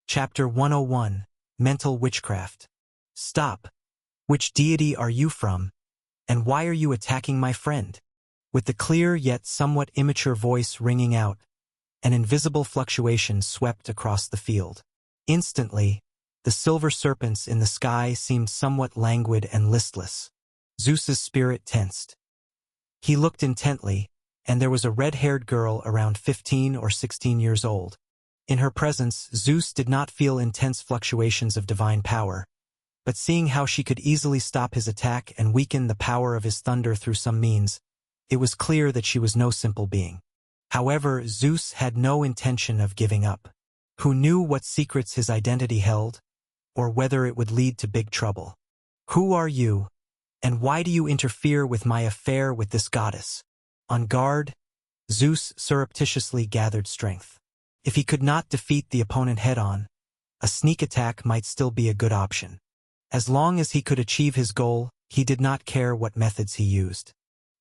Chapter 101, Mental Witchcraft. Stop. Which deity are you from? And why are you attacking my friend? With the clear yet somewhat immature voice ringing out, an invisible fluctuation swept across the field. Instantly, the silver serpents in the sky seemed somewhat languid and listless. Zeus's spirit tensed. He looked intently, and there was a red-haired girl around 15 or 16 years old. In her presence, Zeus did not feel intense fluctuations of divine power, but seeing how she could easily stop his attack and weaken the power of his thunder through some means, it was clear that she was no simple being. However, Zeus had no intention of giving up. Who knew what secrets his identity held, or whether it would lead to big trouble? Who are you, and why do you interfere with my affair with this goddess? On guard, Zeus surreptitiously gathered strength. If he could not defeat the opponent head-on, a sneak attack might still be a good option. As long as he could achieve his goal, he did not care what methods he used.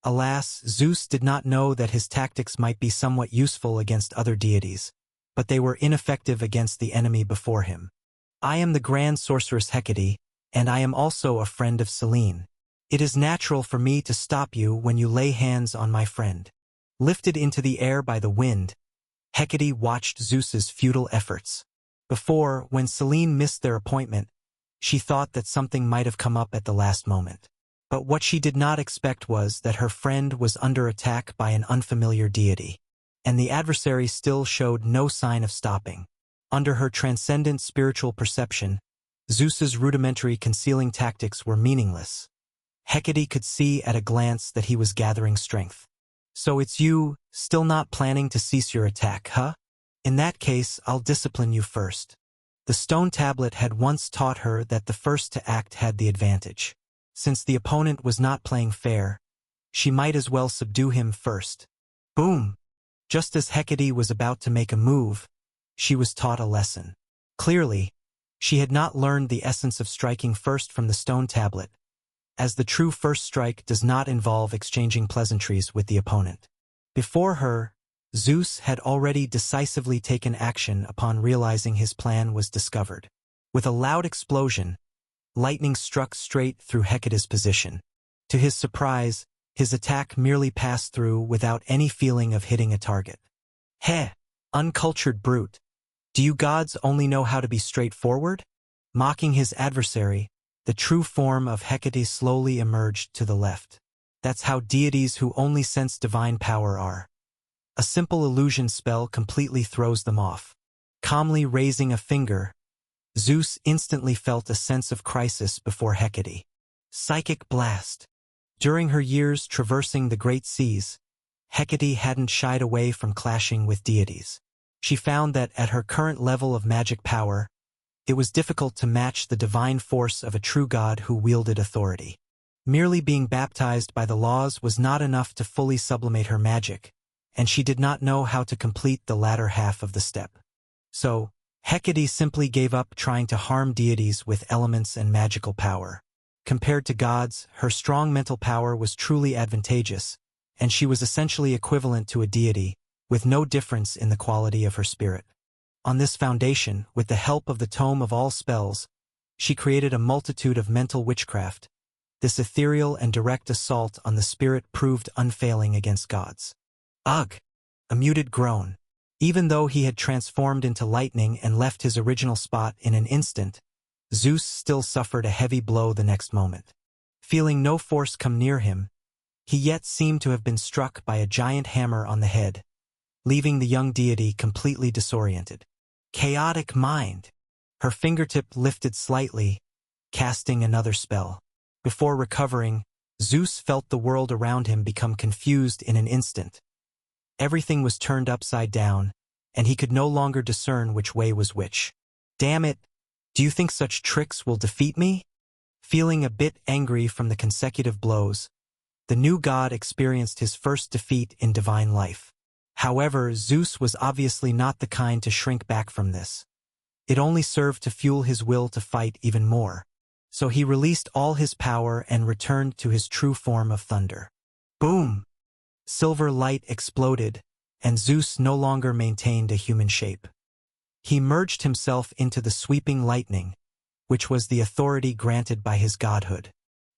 Alas, Zeus did not know that his tactics might be somewhat useful against other deities, but they were ineffective against the enemy before him. I am the grand sorceress Hecate, and I am also a friend of Selene. It is natural for me to stop you when you lay hands on my friend. Lifted into the air by the wind, Hecate watched Zeus's futile efforts. Before, when Selene missed their appointment, she thought that something might have come up at the last moment. But what she did not expect was that her friend was under attack by an unfamiliar deity, and the adversary still showed no sign of stopping. Under her transcendent spiritual perception, Zeus's rudimentary concealing tactics were meaningless. Hecate could see at a glance that he was gathering strength. So it's you, still not planning to cease your attack, huh? In that case, I'll discipline you first. The stone tablet had once taught her that the first to act had the advantage. Since the opponent was not playing fair, she might as well subdue him first. Boom! Just as Hecate was about to make a move, she was taught a lesson. Clearly, she had not learned the essence of striking first from the stone tablet, as the true first strike does not involve exchanging pleasantries with the opponent. Before her, Zeus had already decisively taken action upon realizing his plan was discovered. With a loud explosion, lightning struck straight through Hecate's position. To his surprise, his attack merely passed through without any feeling of hitting a target. Heh! Uncultured brute! Do you gods only know how to be straightforward? Mocking his adversary, the true form of Hecate slowly emerged to the left. That's how deities who only sense divine power are. A simple illusion spell completely throws them off. Calmly raising a finger, Zeus instantly felt a sense of crisis before Hecate. Psychic blast. During her years traversing the great seas, Hecate hadn't shied away from clashing with deities. She found that at her current level of magic power, it was difficult to match the divine force of a true god who wielded authority. Merely being baptized by the laws was not enough to fully sublimate her magic, and she did not know how to complete the latter half of the step. So, Hecate simply gave up trying to harm deities with elements and magical power. Compared to gods, her strong mental power was truly advantageous, and she was essentially equivalent to a deity, with no difference in the quality of her spirit. On this foundation, with the help of the Tome of All Spells, she created a multitude of mental witchcraft. This ethereal and direct assault on the spirit proved unfailing against gods. Ugh! A muted groan. Even though he had transformed into lightning and left his original spot in an instant, Zeus still suffered a heavy blow the next moment. Feeling no force come near him, he yet seemed to have been struck by a giant hammer on the head, leaving the young deity completely disoriented. Chaotic mind! Her fingertip lifted slightly, casting another spell. Before recovering, Zeus felt the world around him become confused in an instant. Everything was turned upside down, and he could no longer discern which way was which. Damn it! Do you think such tricks will defeat me? Feeling a bit angry from the consecutive blows, the new god experienced his first defeat in divine life. However, Zeus was obviously not the kind to shrink back from this. It only served to fuel his will to fight even more. So he released all his power and returned to his true form of thunder. Boom! Silver light exploded, and Zeus no longer maintained a human shape. He merged himself into the sweeping lightning, which was the authority granted by his godhood.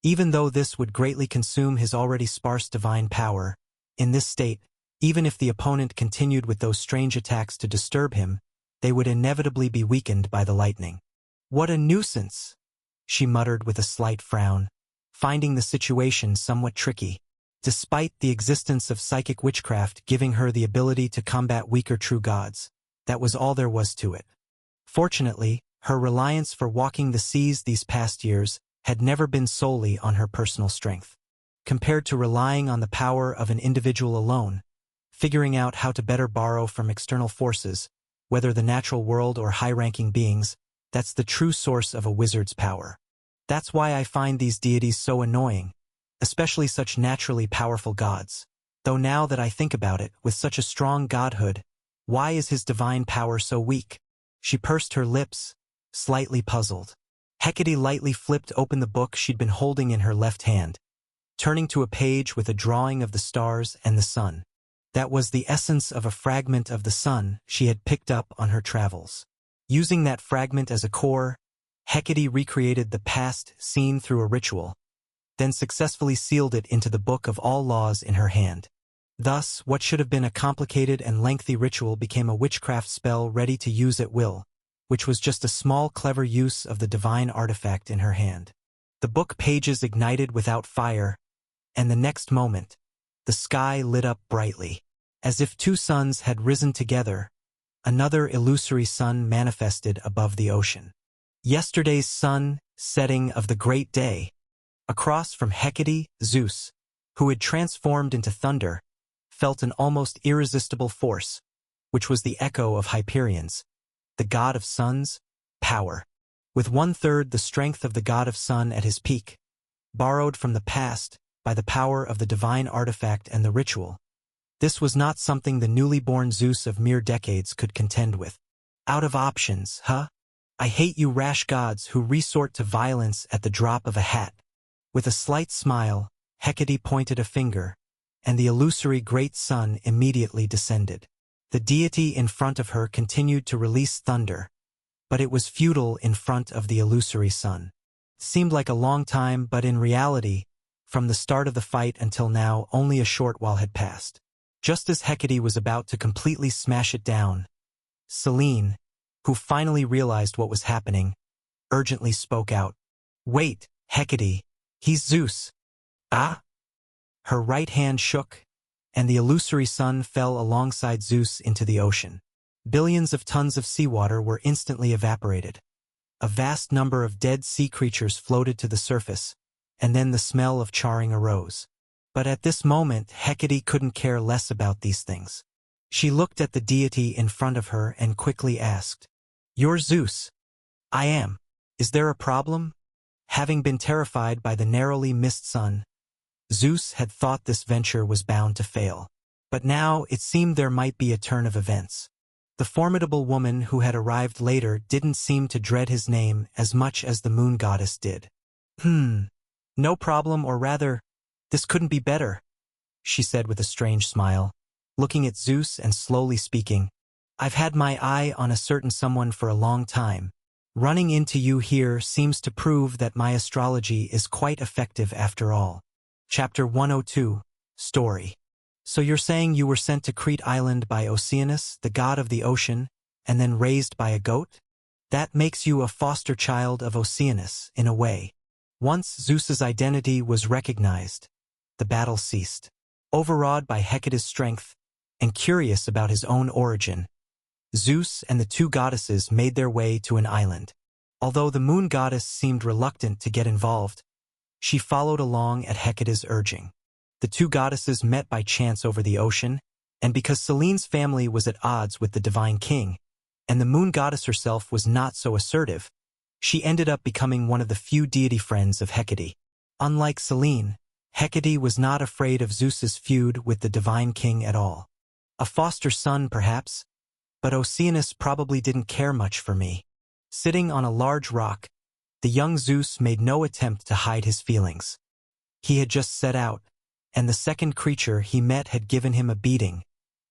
Even though this would greatly consume his already sparse divine power, in this state, even if the opponent continued with those strange attacks to disturb him, they would inevitably be weakened by the lightning. "What a nuisance," she muttered with a slight frown, finding the situation somewhat tricky. Despite the existence of psychic witchcraft giving her the ability to combat weaker true gods, that was all there was to it. Fortunately, her reliance for walking the seas these past years had never been solely on her personal strength. Compared to relying on the power of an individual alone, figuring out how to better borrow from external forces, whether the natural world or high-ranking beings, that's the true source of a wizard's power. That's why I find these deities so annoying, especially such naturally powerful gods. Though now that I think about it, with such a strong godhood, why is his divine power so weak? She pursed her lips, slightly puzzled. Hecate lightly flipped open the book she'd been holding in her left hand, turning to a page with a drawing of the stars and the sun. That was the essence of a fragment of the sun she had picked up on her travels. Using that fragment as a core, Hecate recreated the past scene through a ritual, then successfully sealed it into the book of all laws in her hand. Thus, what should have been a complicated and lengthy ritual became a witchcraft spell ready to use at will, which was just a small clever use of the divine artifact in her hand. The book pages ignited without fire, and the next moment, the sky lit up brightly. As if two suns had risen together, another illusory sun manifested above the ocean. Yesterday's sun, setting of the great day. Across from Hecate, Zeus, who had transformed into thunder, felt an almost irresistible force, which was the echo of Hyperion's, the god of suns, power. With 1/3 the strength of the god of sun at his peak, borrowed from the past by the power of the divine artifact and the ritual. This was not something the newly born Zeus of mere decades could contend with. Out of options, huh? I hate you rash gods who resort to violence at the drop of a hat. With a slight smile, Hecate pointed a finger, and the illusory great sun immediately descended. The deity in front of her continued to release thunder, but it was futile in front of the illusory sun. Seemed like a long time, but in reality, from the start of the fight until now, only a short while had passed. Just as Hecate was about to completely smash it down, Selene, who finally realized what was happening, urgently spoke out. "Wait, Hecate, he's Zeus." "Ah?" Her right hand shook, and the illusory sun fell alongside Zeus into the ocean. Billions of tons of seawater were instantly evaporated. A vast number of dead sea creatures floated to the surface, and then the smell of charring arose. But at this moment, Hecate couldn't care less about these things. She looked at the deity in front of her and quickly asked, "You're Zeus?" "I am. Is there a problem?" Having been terrified by the narrowly missed sun, Zeus had thought this venture was bound to fail. But now it seemed there might be a turn of events. The formidable woman who had arrived later didn't seem to dread his name as much as the moon goddess did. No problem, or rather, this couldn't be better," she said with a strange smile, looking at Zeus and slowly speaking. "I've had my eye on a certain someone for a long time. Running into you here seems to prove that my astrology is quite effective after all." Chapter 102, Story. "So you're saying you were sent to Crete Island by Oceanus, the god of the ocean, and then raised by a goat? That makes you a foster child of Oceanus, in a way." Once Zeus's identity was recognized, the battle ceased. Overawed by Hecate's strength, and curious about his own origin, Zeus and the two goddesses made their way to an island. Although the moon goddess seemed reluctant to get involved, she followed along at Hecate's urging. The two goddesses met by chance over the ocean, and because Selene's family was at odds with the divine king, and the moon goddess herself was not so assertive, she ended up becoming one of the few deity friends of Hecate. Unlike Selene, Hecate was not afraid of Zeus's feud with the divine king at all. A foster son, perhaps, but Oceanus probably didn't care much for me. Sitting on a large rock, the young Zeus made no attempt to hide his feelings. He had just set out, and the second creature he met had given him a beating,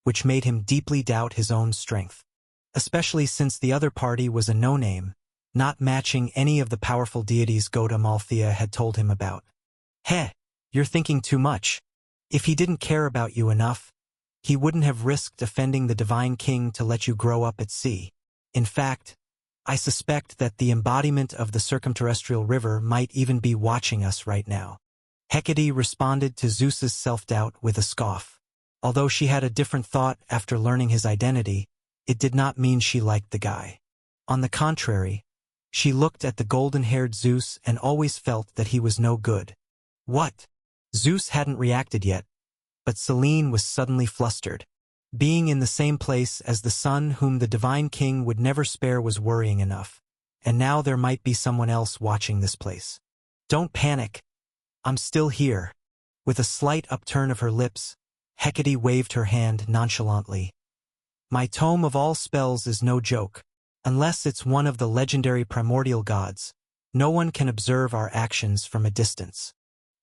which made him deeply doubt his own strength. especially since the other party was a no-name, not matching any of the powerful deities Goat Amalthea had told him about. Heh, you're thinking too much. If he didn't care about you enough, he wouldn't have risked offending the Divine King to let you grow up at sea. In fact, I suspect that the embodiment of the circumterrestrial river might even be watching us right now. Hecate responded to Zeus's self-doubt with a scoff. Although she had a different thought after learning his identity, it did not mean she liked the guy. On the contrary, she looked at the golden-haired Zeus and always felt that he was no good. What? Zeus hadn't reacted yet, but Selene was suddenly flustered. Being in the same place as the son whom the Divine King would never spare was worrying enough, and now there might be someone else watching this place. Don't panic. I'm still here. With a slight upturn of her lips, Hecate waved her hand nonchalantly. My tome of all spells is no joke. Unless it's one of the legendary primordial gods, no one can observe our actions from a distance.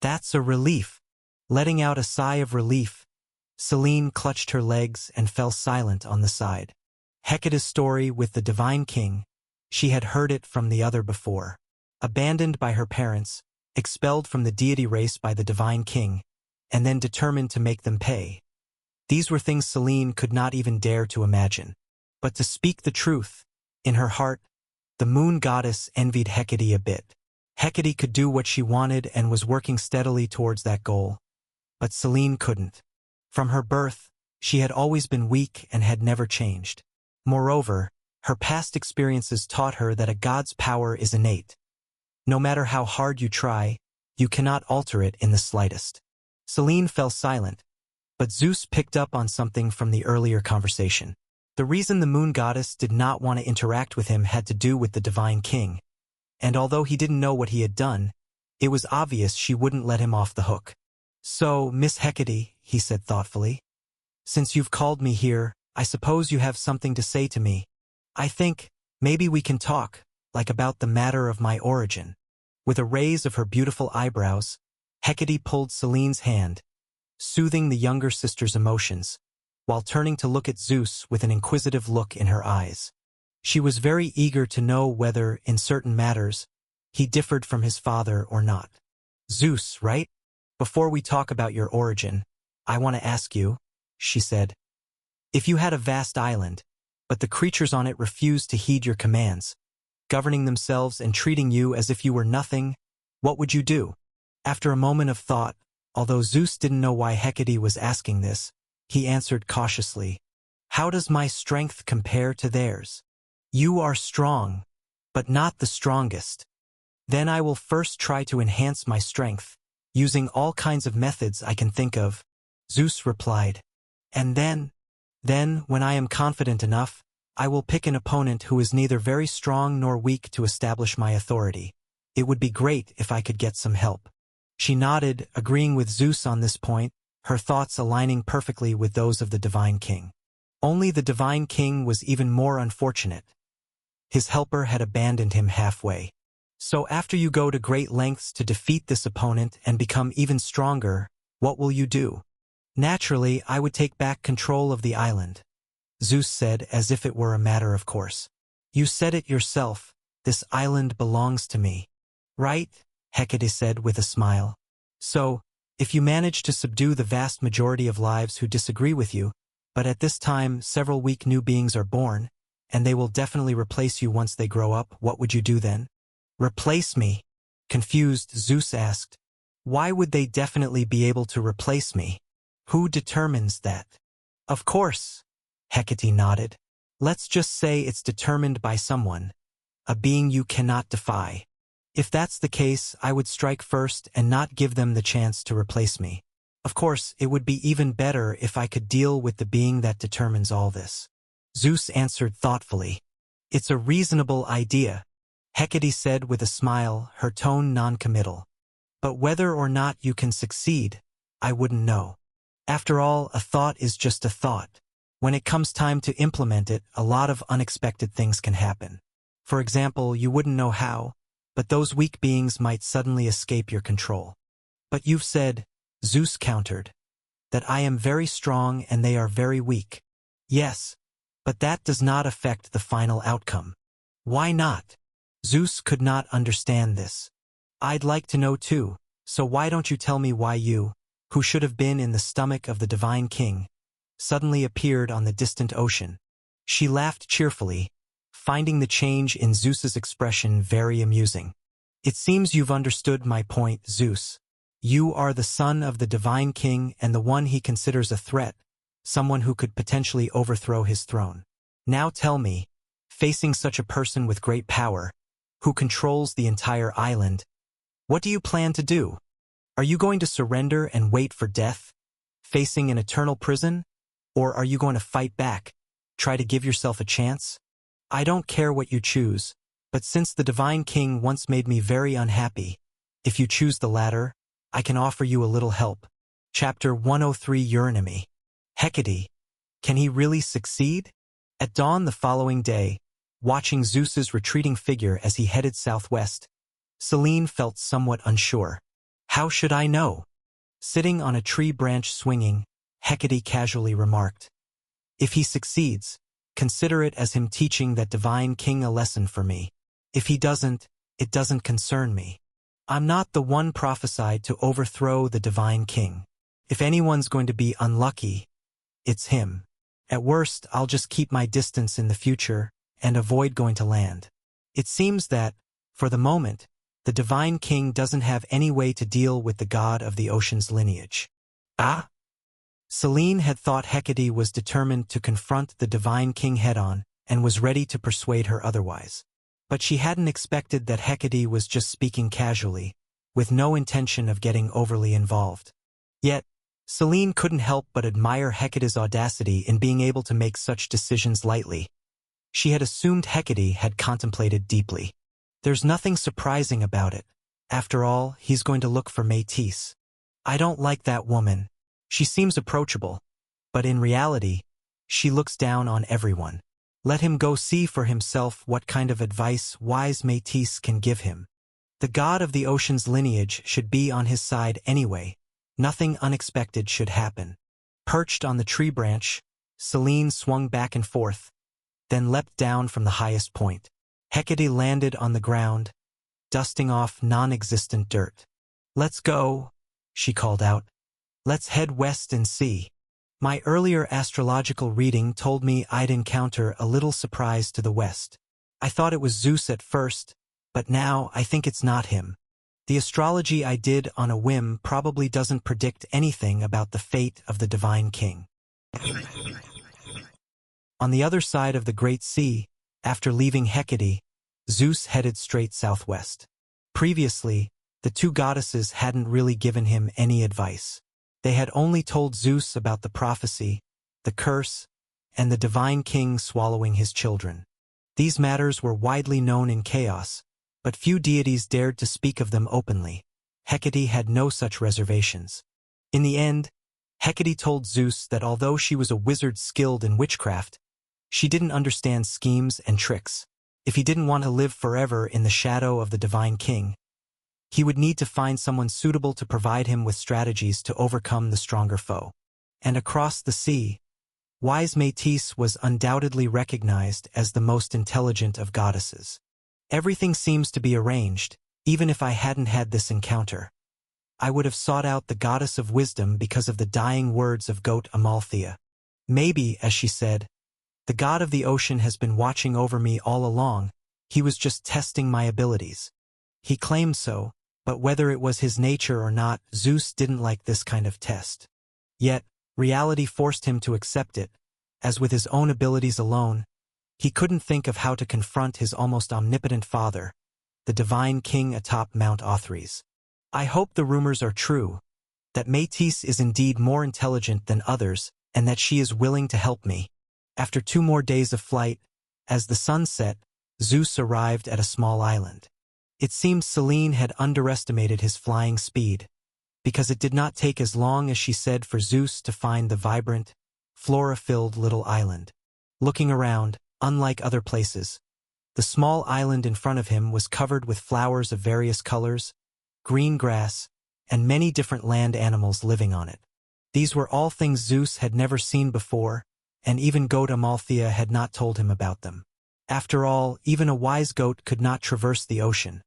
That's a relief. Letting out a sigh of relief, Selene clutched her legs and fell silent on the side. Hecate's story with the Divine King, she had heard it from the other before. Abandoned by her parents, expelled from the deity race by the Divine King, and then determined to make them pay. These were things Selene could not even dare to imagine. But to speak the truth, in her heart, the moon goddess envied Hecate a bit. Hecate could do what she wanted and was working steadily towards that goal. But Selene couldn't. From her birth, she had always been weak and had never changed. Moreover, her past experiences taught her that a god's power is innate. No matter how hard you try, you cannot alter it in the slightest. Selene fell silent, but Zeus picked up on something from the earlier conversation. The reason the moon goddess did not want to interact with him had to do with the Divine King, and although he didn't know what he had done, it was obvious she wouldn't let him off the hook. So, Miss Hecate, he said thoughtfully, since you've called me here, I suppose you have something to say to me. I think, maybe we can talk, like about the matter of my origin. With a raise of her beautiful eyebrows, Hecate pulled Selene's hand, soothing the younger sister's emotions, while turning to look at Zeus with an inquisitive look in her eyes. She was very eager to know whether, in certain matters, he differed from his father or not. Zeus, right? Before we talk about your origin, I want to ask you, she said. If you had a vast island, but the creatures on it refused to heed your commands, governing themselves and treating you as if you were nothing, what would you do? After a moment of thought, although Zeus didn't know why Hecate was asking this, he answered cautiously, How does my strength compare to theirs? You are strong, but not the strongest. Then I will first try to enhance my strength, using all kinds of methods I can think of, Zeus replied. And then, when I am confident enough, I will pick an opponent who is neither very strong nor weak to establish my authority. It would be great if I could get some help. She nodded, agreeing with Zeus on this point, her thoughts aligning perfectly with those of the Divine King. Only the Divine King was even more unfortunate. His helper had abandoned him halfway. So after you go to great lengths to defeat this opponent and become even stronger, what will you do? Naturally, I would take back control of the island, Zeus said as if it were a matter of course. You said it yourself, this island belongs to me. Right? Hecate said with a smile. So, if you manage to subdue the vast majority of lives who disagree with you, but at this time several weak new beings are born, and they will definitely replace you once they grow up, what would you do then? Replace me? Confused, Zeus asked. Why would they definitely be able to replace me? Who determines that? Of course, Hecate nodded. Let's just say it's determined by someone, a being you cannot defy. If that's the case, I would strike first and not give them the chance to replace me. Of course, it would be even better if I could deal with the being that determines all this. Zeus answered thoughtfully. It's a reasonable idea, Hecate said with a smile, her tone non-committal. But whether or not you can succeed, I wouldn't know. After all, a thought is just a thought. When it comes time to implement it, a lot of unexpected things can happen. For example, you wouldn't know how, but those weak beings might suddenly escape your control. But you've said, Zeus countered, that I am very strong and they are very weak. Yes, But that does not affect the final outcome. Why not? Zeus could not understand this. I'd like to know too, so why don't you tell me why you, who should have been in the stomach of the divine king, suddenly appeared on the distant ocean? She laughed cheerfully, finding the change in Zeus's expression very amusing. It seems you've understood my point, Zeus. You are the son of the divine king and the one he considers a threat, someone who could potentially overthrow his throne. Now tell me, facing such a person with great power, who controls the entire island, what do you plan to do? Are you going to surrender and wait for death, facing an eternal prison? Or are you going to fight back, try to give yourself a chance? I don't care what you choose, but since the divine king once made me very unhappy, if you choose the latter, I can offer you a little help. Chapter 103 Eurynomy. Hecate. Can he really succeed? At dawn the following day, watching Zeus's retreating figure as he headed southwest, Selene felt somewhat unsure. How should I know? Sitting on a tree branch swinging, Hecate casually remarked. If he succeeds, consider it as him teaching that divine king a lesson for me. If he doesn't, it doesn't concern me. I'm not the one prophesied to overthrow the divine king. If anyone's going to be unlucky, it's him. At worst, I'll just keep my distance in the future and avoid going to land. It seems that, for the moment, the divine king doesn't have any way to deal with the god of the ocean's lineage. Ah? Selene had thought Hecate was determined to confront the divine king head-on and was ready to persuade her otherwise. But she hadn't expected that Hecate was just speaking casually, with no intention of getting overly involved. Yet, Selene couldn't help but admire Hecate's audacity in being able to make such decisions lightly. She had assumed Hecate had contemplated deeply. There's nothing surprising about it. After all, he's going to look for Métis. I don't like that woman. She seems approachable, but in reality, she looks down on everyone. Let him go see for himself what kind of advice wise Métis can give him. The god of the ocean's lineage should be on his side anyway. Nothing unexpected should happen. Perched on the tree branch, Selene swung back and forth, then leapt down from the highest point. Hecate landed on the ground, dusting off non-existent dirt. Let's go, she called out. Let's head west and see. My earlier astrological reading told me I'd encounter a little surprise to the west. I thought it was Zeus at first, but now I think it's not him. The astrology I did on a whim probably doesn't predict anything about the fate of the divine king. On the other side of the Great Sea, after leaving Hecate, Zeus headed straight southwest. Previously, the two goddesses hadn't really given him any advice. They had only told Zeus about the prophecy, the curse, and the divine king swallowing his children. These matters were widely known in chaos, but few deities dared to speak of them openly. Hecate had no such reservations. In the end, Hecate told Zeus that although she was a wizard skilled in witchcraft, she didn't understand schemes and tricks. If he didn't want to live forever in the shadow of the divine king, he would need to find someone suitable to provide him with strategies to overcome the stronger foe. And across the sea, wise Métis was undoubtedly recognized as the most intelligent of goddesses. Everything seems to be arranged, even if I hadn't had this encounter. I would have sought out the goddess of wisdom because of the dying words of goat Amalthea. Maybe, as she said, the god of the ocean has been watching over me all along, he was just testing my abilities. He claimed so, but whether it was his nature or not, Zeus didn't like this kind of test. Yet, reality forced him to accept it, as with his own abilities alone, he couldn't think of how to confront his almost omnipotent father, the divine king atop Mount Othrys. I hope the rumors are true, that Métis is indeed more intelligent than others, and that she is willing to help me. After 2 more days of flight, as the sun set, Zeus arrived at a small island. It seemed Selene had underestimated his flying speed, because it did not take as long as she said for Zeus to find the vibrant, flora-filled little island. Looking around, unlike other places, the small island in front of him was covered with flowers of various colors, green grass, and many different land animals living on it. These were all things Zeus had never seen before, and even goat Amalthea had not told him about them. After all, even a wise goat could not traverse the ocean.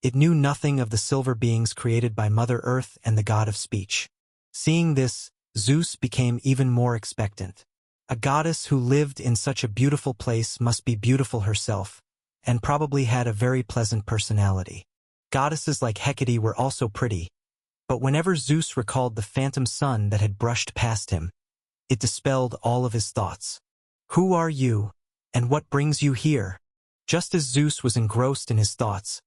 It knew nothing of the silver beings created by Mother Earth and the god of speech. Seeing this, Zeus became even more expectant. A goddess who lived in such a beautiful place must be beautiful herself, and probably had a very pleasant personality. Goddesses like Hecate were also pretty, but whenever Zeus recalled the phantom sun that had brushed past him, it dispelled all of his thoughts. Who are you, and what brings you here? Just as Zeus was engrossed in his thoughts,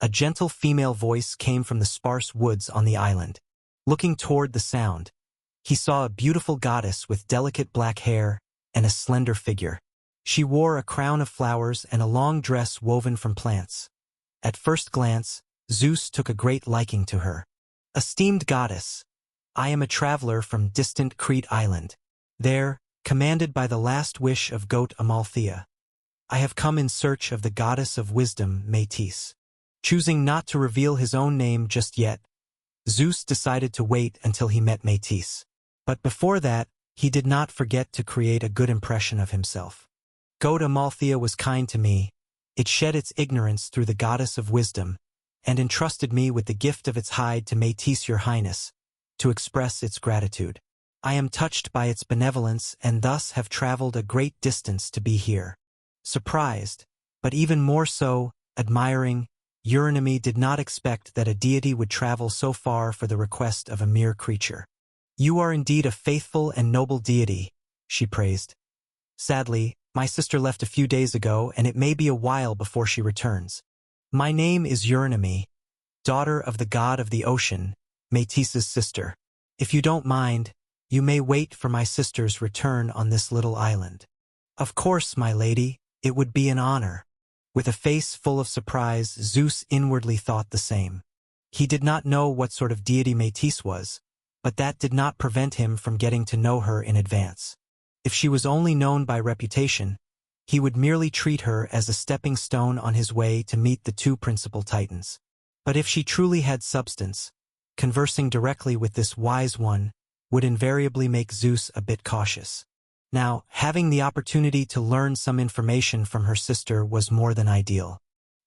a gentle female voice came from the sparse woods on the island. Looking toward the sound, he saw a beautiful goddess with delicate black hair and a slender figure. She wore a crown of flowers and a long dress woven from plants. At first glance, Zeus took a great liking to her. Esteemed goddess, I am a traveler from distant Crete Island. There, commanded by the last wish of goat Amalthea, I have come in search of the goddess of wisdom, Metis. Choosing not to reveal his own name just yet, Zeus decided to wait until he met Metis. But before that, he did not forget to create a good impression of himself. Goat Amalthea was kind to me. It shed its ignorance through the goddess of wisdom, and entrusted me with the gift of its hide to Metis, your highness, to express its gratitude. I am touched by its benevolence and thus have traveled a great distance to be here. Surprised, but even more so, admiring, Eurynomé did not expect that a deity would travel so far for the request of a mere creature. You are indeed a faithful and noble deity, she praised. Sadly, my sister left a few days ago, and it may be a while before she returns. My name is Eurynomé, daughter of the god of the ocean, Metis's sister. If you don't mind, you may wait for my sister's return on this little island. Of course, my lady, it would be an honor. With a face full of surprise, Zeus inwardly thought the same. He did not know what sort of deity Metis was, but that did not prevent him from getting to know her in advance. If she was only known by reputation, he would merely treat her as a stepping stone on his way to meet the two principal titans. But if she truly had substance, conversing directly with this wise one would invariably make Zeus a bit cautious. Now, having the opportunity to learn some information from her sister was more than ideal.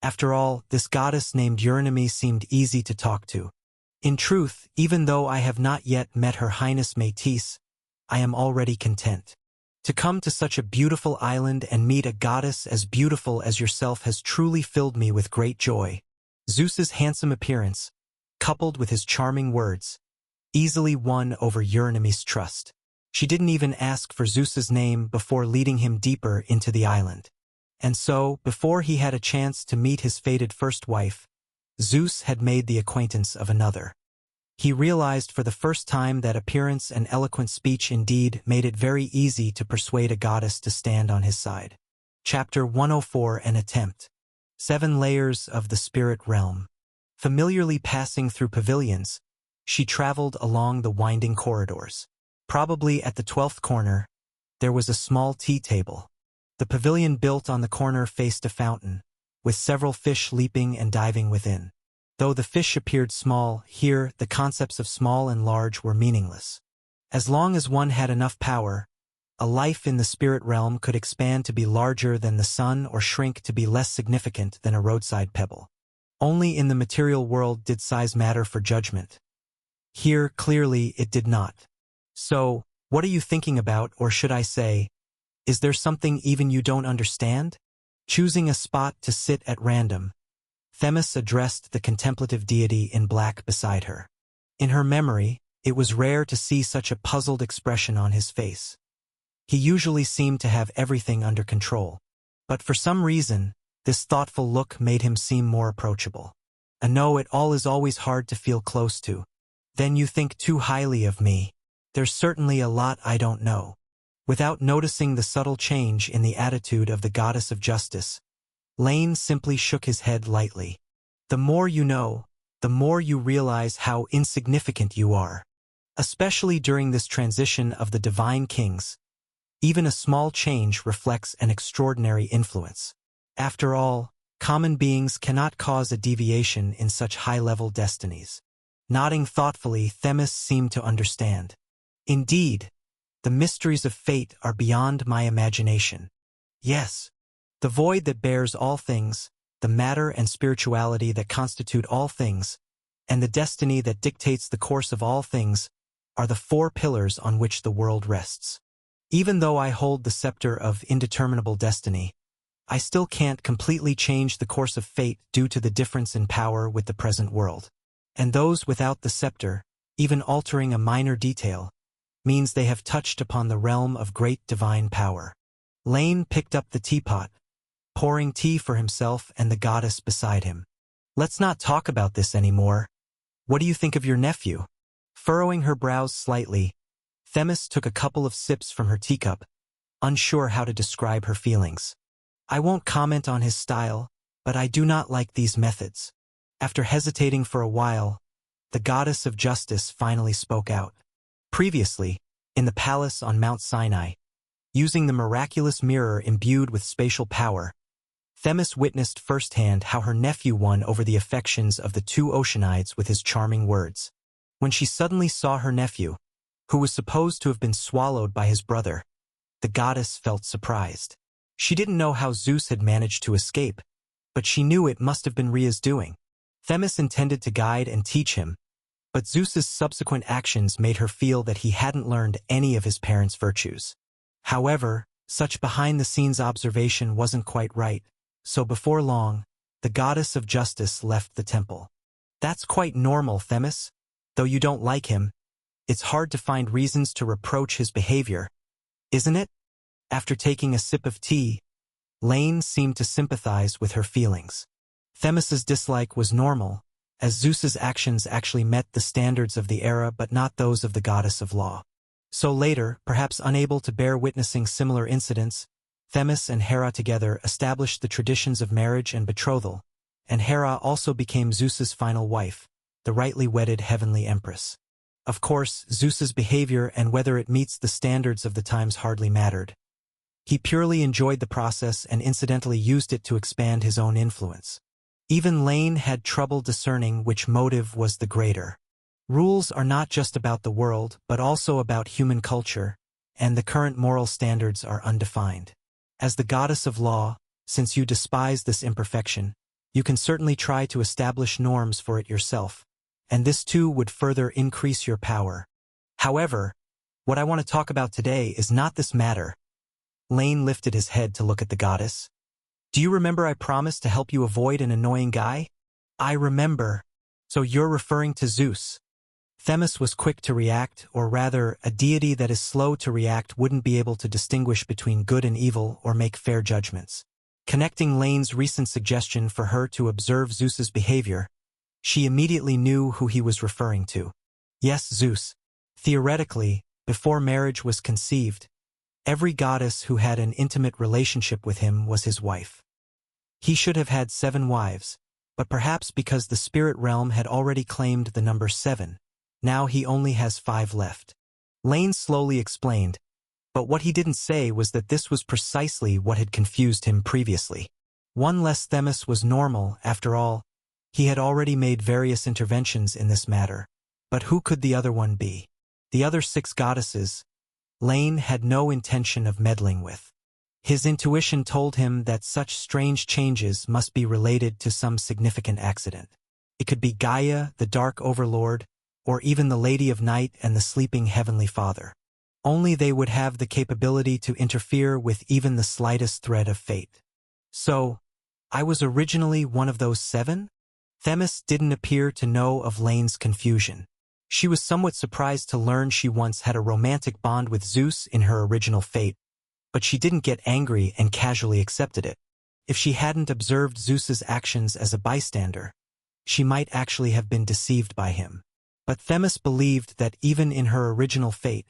After all, this goddess named Eurynomé seemed easy to talk to. In truth, even though I have not yet met Her Highness Metis, I am already content. To come to such a beautiful island and meet a goddess as beautiful as yourself has truly filled me with great joy. Zeus's handsome appearance, coupled with his charming words, easily won over Eurynomé's trust. She didn't even ask for Zeus's name before leading him deeper into the island. And so, before he had a chance to meet his fated first wife, Zeus had made the acquaintance of another. He realized for the first time that appearance and eloquent speech indeed made it very easy to persuade a goddess to stand on his side. Chapter 104 An Attempt. 7 Layers of the Spirit Realm. Familiarly passing through pavilions, she traveled along the winding corridors. Probably at the 12th corner, there was a small tea table. The pavilion built on the corner faced a fountain, with several fish leaping and diving within. Though the fish appeared small, here the concepts of small and large were meaningless. As long as one had enough power, a life in the spirit realm could expand to be larger than the sun or shrink to be less significant than a roadside pebble. Only in the material world did size matter for judgment. Here, clearly, it did not. So, what are you thinking about, or should I say, is there something even you don't understand? Choosing a spot to sit at random, Themis addressed the contemplative deity in black beside her. In her memory, it was rare to see such a puzzled expression on his face. He usually seemed to have everything under control. But for some reason, this thoughtful look made him seem more approachable. I know it all is always hard to feel close to. Then you think too highly of me. There's certainly a lot I don't know. Without noticing the subtle change in the attitude of the goddess of justice, Lane simply shook his head lightly. The more you know, the more you realize how insignificant you are. Especially during this transition of the divine kings, even a small change reflects an extraordinary influence. After all, common beings cannot cause a deviation in such high-level destinies. Nodding thoughtfully, Themis seemed to understand. Indeed, The mysteries of fate are beyond my imagination. Yes, the void that bears all things, the matter and spirituality that constitute all things, and the destiny that dictates the course of all things, are the four pillars on which the world rests. Even though I hold the scepter of indeterminable destiny, I still can't completely change the course of fate due to the difference in power with the present world. And those without the scepter, even altering a minor detail, means they have touched upon the realm of great divine power. Lane picked up the teapot, pouring tea for himself and the goddess beside him. Let's not talk about this anymore. What do you think of your nephew? Furrowing her brows slightly, Themis took a couple of sips from her teacup, unsure how to describe her feelings. I won't comment on his style, but I do not like these methods. After hesitating for a while, the goddess of justice finally spoke out. Previously, in the palace on Mount Sinai, using the miraculous mirror imbued with spatial power, Themis witnessed firsthand how her nephew won over the affections of the two Oceanides with his charming words. When she suddenly saw her nephew, who was supposed to have been swallowed by his brother, the goddess felt surprised. She didn't know how Zeus had managed to escape, but she knew it must have been Rhea's doing. Themis intended to guide and teach him, but Zeus's subsequent actions made her feel that he hadn't learned any of his parents' virtues. However, such behind-the-scenes observation wasn't quite right, so before long, the goddess of justice left the temple. That's quite normal, Themis. Though you don't like him, it's hard to find reasons to reproach his behavior, isn't it? After taking a sip of tea, Lane seemed to sympathize with her feelings. Themis's dislike was normal, as Zeus's actions actually met the standards of the era but not those of the goddess of law. So later, perhaps unable to bear witnessing similar incidents, Themis and Hera together established the traditions of marriage and betrothal, and Hera also became Zeus's final wife, the rightly wedded heavenly empress. Of course, Zeus's behavior and whether it meets the standards of the times hardly mattered. He purely enjoyed the process and incidentally used it to expand his own influence. Even Lane had trouble discerning which motive was the greater. Rules are not just about the world, but also about human culture, and the current moral standards are undefined. As the goddess of law, since you despise this imperfection, you can certainly try to establish norms for it yourself, and this too would further increase your power. However, what I want to talk about today is not this matter. Lane lifted his head to look at the goddess. Do you remember I promised to help you avoid an annoying guy? I remember. So you're referring to Zeus. Themis was quick to react, or rather, a deity that is slow to react wouldn't be able to distinguish between good and evil or make fair judgments. Connecting Lane's recent suggestion for her to observe Zeus's behavior, she immediately knew who he was referring to. Yes, Zeus. Theoretically, before marriage was conceived, every goddess who had an intimate relationship with him was his wife. He should have had 7 wives, but perhaps because the spirit realm had already claimed the number 7, now he only has 5 left. Lane slowly explained, but what he didn't say was that this was precisely what had confused him previously. One less Themis was normal, after all. He had already made various interventions in this matter, but who could the other one be? The other 6 goddesses, Lane had no intention of meddling with. His intuition told him that such strange changes must be related to some significant accident. It could be Gaia, the Dark Overlord, or even the Lady of Night and the Sleeping Heavenly Father. Only they would have the capability to interfere with even the slightest thread of fate. So, I was originally one of those 7? Themis didn't appear to know of Lane's confusion. She was somewhat surprised to learn she once had a romantic bond with Zeus in her original fate, but she didn't get angry and casually accepted it. If she hadn't observed Zeus's actions as a bystander, she might actually have been deceived by him. But Themis believed that even in her original fate,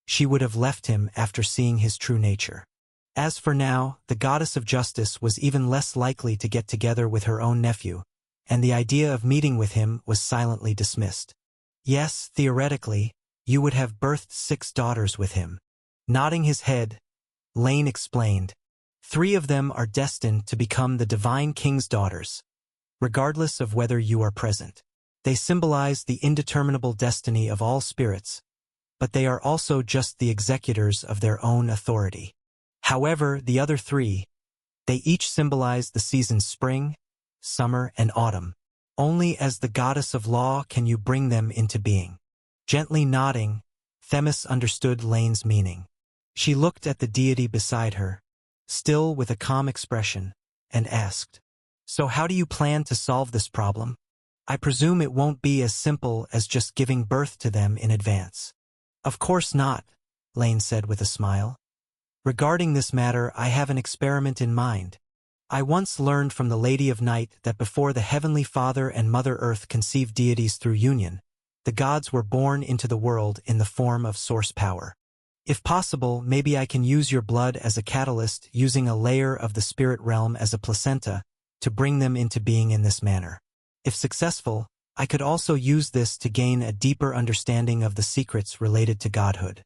she would have left him after seeing his true nature. As for now, the goddess of justice was even less likely to get together with her own nephew, and the idea of meeting with him was silently dismissed. Yes, theoretically, you would have birthed 6 daughters with him. Nodding his head, Lane explained, 3 of them are destined to become the divine king's daughters, regardless of whether you are present. They symbolize the indeterminable destiny of all spirits, but they are also just the executors of their own authority. However, the other three, they each symbolize the seasons spring, summer, and autumn. Only as the goddess of law can you bring them into being. Gently nodding, Themis understood Lane's meaning. She looked at the deity beside her, still with a calm expression, and asked, "So how do you plan to solve this problem? I presume it won't be as simple as just giving birth to them in advance." "Of course not," Lane said with a smile. "Regarding this matter, I have an experiment in mind. I once learned from the Lady of Night that before the Heavenly Father and Mother Earth conceived deities through union, the gods were born into the world in the form of source power. If possible, maybe I can use your blood as a catalyst, using a layer of the spirit realm as a placenta, to bring them into being in this manner. If successful, I could also use this to gain a deeper understanding of the secrets related to godhood.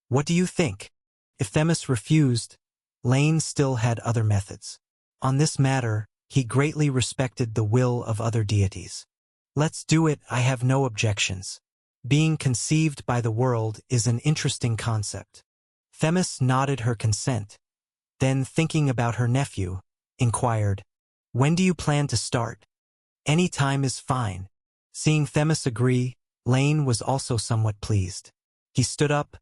What do you think?" If Themis refused, Lane still had other methods. On this matter, he greatly respected the will of other deities. "Let's do it, I have no objections. Being conceived by the world is an interesting concept." Themis nodded her consent, then thinking about her nephew, inquired, "When do you plan to start?" "Any time is fine." Seeing Themis agree, Lane was also somewhat pleased. He stood up,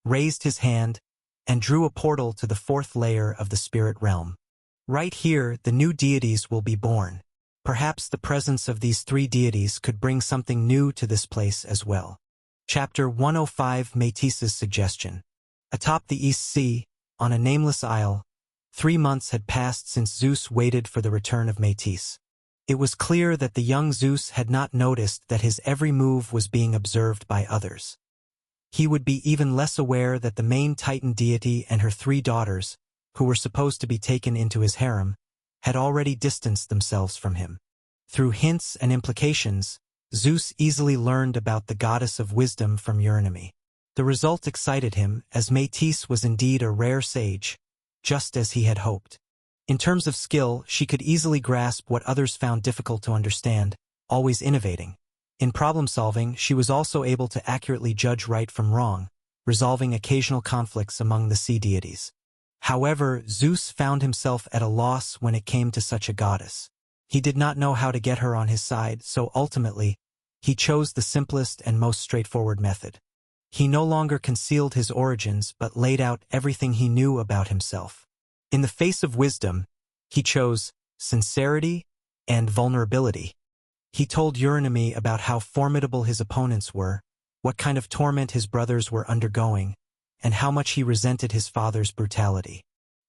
raised his hand, and drew a portal to the fourth layer of the spirit realm. Right here, the new deities will be born. Perhaps the presence of these three deities could bring something new to this place as well. Chapter 105, Métis's suggestion. Atop the East Sea, on a nameless isle, 3 months had passed since Zeus waited for the return of Métis. It was clear that the young Zeus had not noticed that his every move was being observed by others. He would be even less aware that the main Titan deity and her 3 daughters, who were supposed to be taken into his harem, had already distanced themselves from him. Through hints and implications, Zeus easily learned about the goddess of wisdom from Eurynomé. The result excited him, as Métis was indeed a rare sage, just as he had hoped. In terms of skill, she could easily grasp what others found difficult to understand, always innovating. In problem-solving, she was also able to accurately judge right from wrong, resolving occasional conflicts among the sea deities. However, Zeus found himself at a loss when it came to such a goddess. He did not know how to get her on his side, so ultimately, he chose the simplest and most straightforward method. He no longer concealed his origins but laid out everything he knew about himself. In the face of wisdom, he chose sincerity and vulnerability. He told Eurynomé about how formidable his opponents were, what kind of torment his brothers were undergoing, and how much he resented his father's brutality.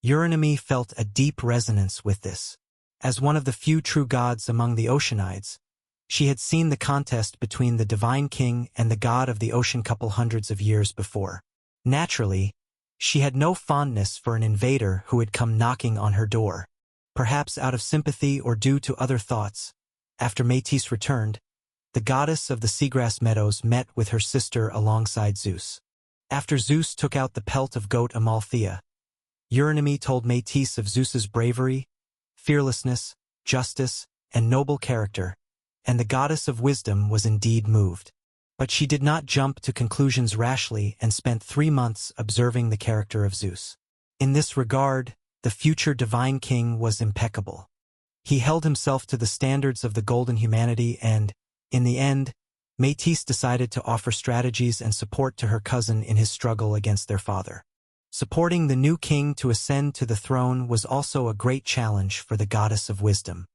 Eurynomé felt a deep resonance with this. As one of the few true gods among the Oceanides, she had seen the contest between the divine king and the god of the ocean couple hundreds of years before. Naturally, she had no fondness for an invader who had come knocking on her door. Perhaps out of sympathy or due to other thoughts, after Métis returned, the goddess of the seagrass meadows met with her sister alongside Zeus. After Zeus took out the pelt of goat Amalthea, Eurynomé told Métis of Zeus's bravery, fearlessness, justice, and noble character, and the goddess of wisdom was indeed moved. But she did not jump to conclusions rashly and spent 3 months observing the character of Zeus. In this regard, the future divine king was impeccable. He held himself to the standards of the golden humanity and, in the end, Métis decided to offer strategies and support to her cousin in his struggle against their father. Supporting the new king to ascend to the throne was also a great challenge for the goddess of wisdom.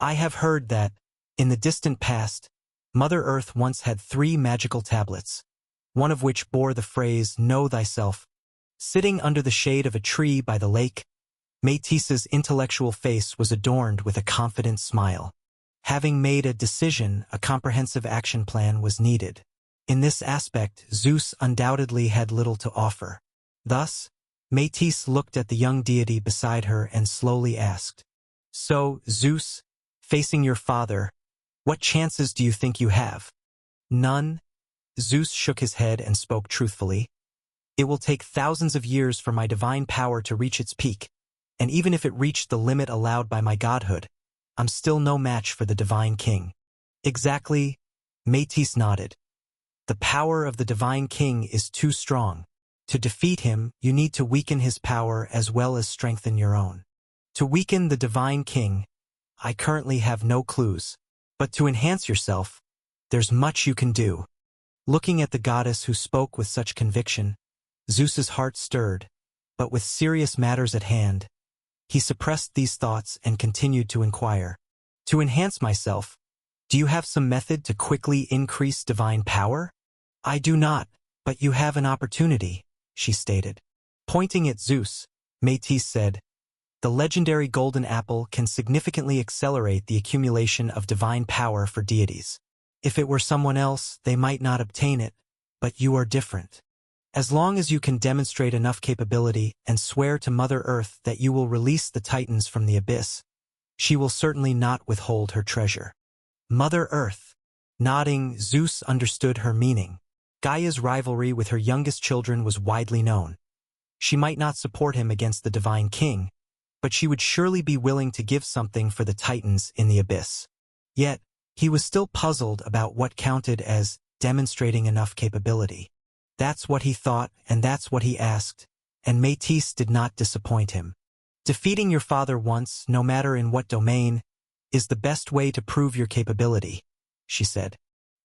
"I have heard that, in the distant past, Mother Earth once had 3 magical tablets, one of which bore the phrase, 'Know thyself.' Sitting under the shade of a tree by the lake, Métis's intellectual face was adorned with a confident smile. Having made a decision, a comprehensive action plan was needed. In this aspect, Zeus undoubtedly had little to offer. Thus, Métis looked at the young deity beside her and slowly asked, "So, Zeus, facing your father, what chances do you think you have?" "None." Zeus shook his head and spoke truthfully. "It will take thousands of years for my divine power to reach its peak, and even if it reached the limit allowed by my godhood, I'm still no match for the divine king." "Exactly," Métis nodded. The power of the Divine King is too strong. To defeat him, you need to weaken his power as well as strengthen your own. To weaken the Divine King, I currently have no clues. But to enhance yourself, there's much you can do. Looking at the goddess who spoke with such conviction, Zeus's heart stirred, but with serious matters at hand, he suppressed these thoughts and continued to inquire. To enhance myself, do you have some method to quickly increase divine power? I do not, but you have an opportunity, she stated. Pointing at Zeus, Métis said, the legendary golden apple can significantly accelerate the accumulation of divine power for deities. If it were someone else, they might not obtain it, but you are different. As long as you can demonstrate enough capability and swear to Mother Earth that you will release the Titans from the abyss, she will certainly not withhold her treasure. Mother Earth. Nodding, Zeus understood her meaning. Gaia's rivalry with her youngest children was widely known. She might not support him against the Divine King, but she would surely be willing to give something for the Titans in the abyss. Yet, he was still puzzled about what counted as demonstrating enough capability. That's what he thought, and that's what he asked, and Métis did not disappoint him. Defeating your father once, no matter in what domain, is the best way to prove your capability, she said.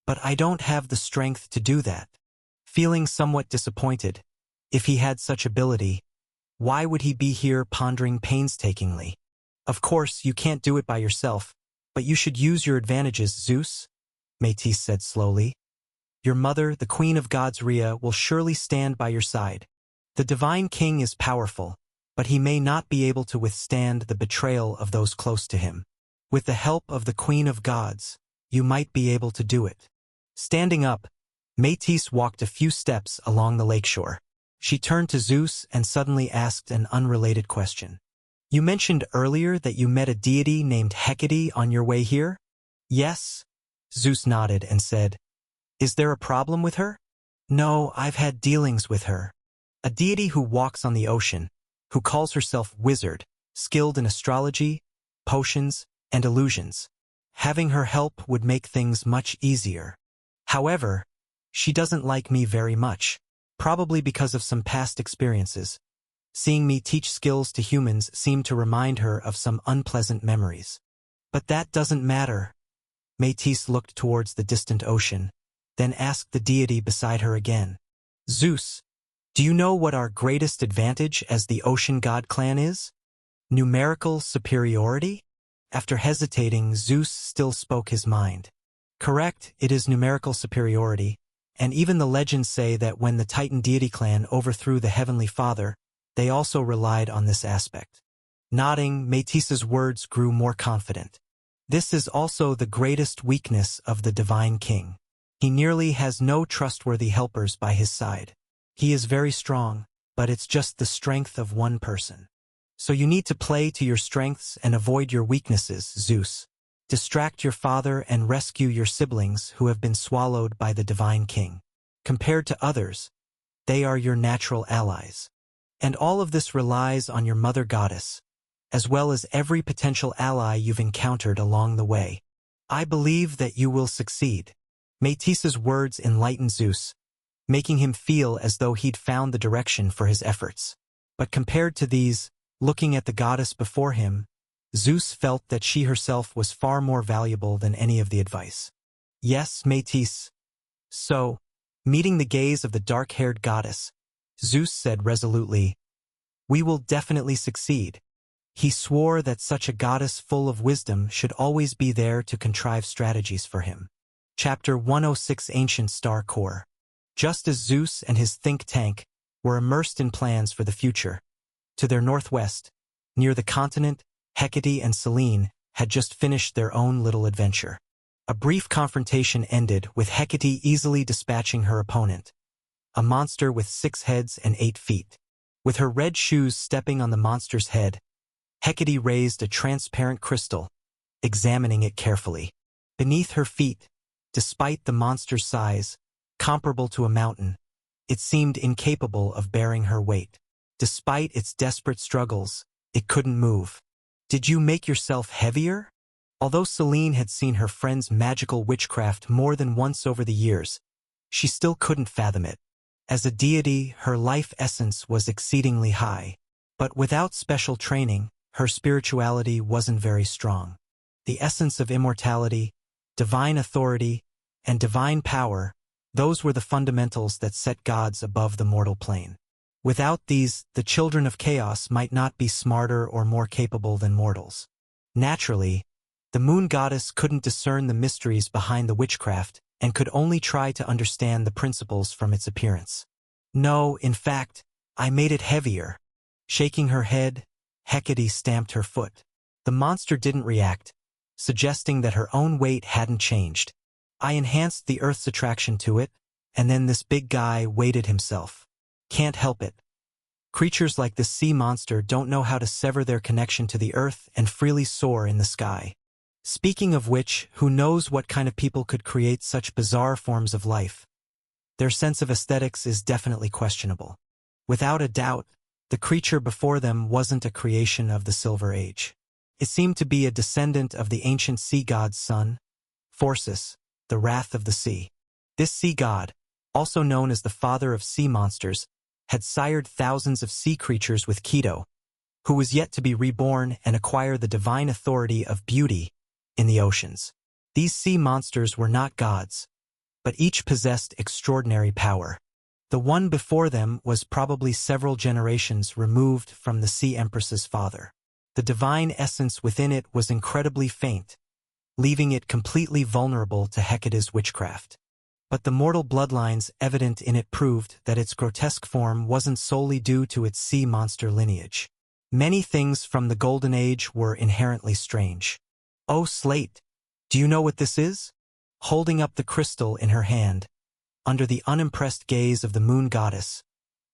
But I don't have the strength to do that. Feeling somewhat disappointed, if he had such ability, why would he be here pondering painstakingly? Of course, you can't do it by yourself, but you should use your advantages, Zeus, Métis said slowly. Your mother, the Queen of Gods Rhea, will surely stand by your side. The Divine King is powerful, but he may not be able to withstand the betrayal of those close to him. With the help of the Queen of Gods, you might be able to do it. Standing up, Métis walked a few steps along the lakeshore. She turned to Zeus and suddenly asked an unrelated question. You mentioned earlier that you met a deity named Hecate on your way here? Yes, Zeus nodded and said, is there a problem with her? No, I've had dealings with her. A deity who walks on the ocean, who calls herself Wizard, skilled in astrology, potions, and illusions. Having her help would make things much easier. However, she doesn't like me very much, probably because of some past experiences. Seeing me teach skills to humans seemed to remind her of some unpleasant memories. But that doesn't matter. Métis looked towards the distant ocean, then asked the deity beside her again. Zeus, do you know what our greatest advantage as the Ocean God clan is? Numerical superiority? After hesitating, Zeus still spoke his mind. Correct, it is numerical superiority, and even the legends say that when the Titan deity clan overthrew the Heavenly Father, they also relied on this aspect. Nodding, Métis's words grew more confident. This is also the greatest weakness of the Divine King. He nearly has no trustworthy helpers by his side. He is very strong, but it's just the strength of one person. So you need to play to your strengths and avoid your weaknesses, Zeus. Distract your father and rescue your siblings who have been swallowed by the Divine King. Compared to others, they are your natural allies. And all of this relies on your mother goddess, as well as every potential ally you've encountered along the way. I believe that you will succeed. Métis's words enlightened Zeus, making him feel as though he'd found the direction for his efforts. But compared to these, looking at the goddess before him, Zeus felt that she herself was far more valuable than any of the advice. Yes, Métis. So, meeting the gaze of the dark-haired goddess, Zeus said resolutely, we will definitely succeed. He swore that such a goddess full of wisdom should always be there to contrive strategies for him. Chapter 106 Ancient Star Core. Just as Zeus and his think tank were immersed in plans for the future, to their northwest, near the continent, Hecate and Selene had just finished their own little adventure. A brief confrontation ended with Hecate easily dispatching her opponent, a monster with 6 heads and 8 feet. With her red shoes stepping on the monster's head, Hecate raised a transparent crystal, examining it carefully. Beneath her feet, despite the monster's size, comparable to a mountain, it seemed incapable of bearing her weight. Despite its desperate struggles, it couldn't move. Did you make yourself heavier? Although Selene had seen her friend's magical witchcraft more than once over the years, she still couldn't fathom it. As a deity, her life essence was exceedingly high, but without special training, her spirituality wasn't very strong. The essence of immortality, divine authority, and divine power, those were the fundamentals that set gods above the mortal plane. Without these, the children of chaos might not be smarter or more capable than mortals. Naturally, the moon goddess couldn't discern the mysteries behind the witchcraft and could only try to understand the principles from its appearance. No, in fact, I made it heavier. Shaking her head, Hecate stamped her foot. The monster didn't react, suggesting that her own weight hadn't changed. I enhanced the Earth's attraction to it, and then this big guy weighted himself. Can't help it. Creatures like this sea monster don't know how to sever their connection to the Earth and freely soar in the sky. Speaking of which, who knows what kind of people could create such bizarre forms of life? Their sense of aesthetics is definitely questionable. Without a doubt, the creature before them wasn't a creation of the Silver Age. It seemed to be a descendant of the ancient sea god's son, Phorcys, the Wrath of the Sea. This sea god, also known as the father of sea monsters, had sired thousands of sea creatures with Keto, who was yet to be reborn and acquire the divine authority of beauty in the oceans. These sea monsters were not gods, but each possessed extraordinary power. The one before them was probably several generations removed from the Sea Empress's father. The divine essence within it was incredibly faint, leaving it completely vulnerable to Hecate's witchcraft. But the mortal bloodlines evident in it proved that its grotesque form wasn't solely due to its sea monster lineage. Many things from the Golden Age were inherently strange. "Oh, Slate, do you know what this is?" Holding up the crystal in her hand, under the unimpressed gaze of the moon goddess,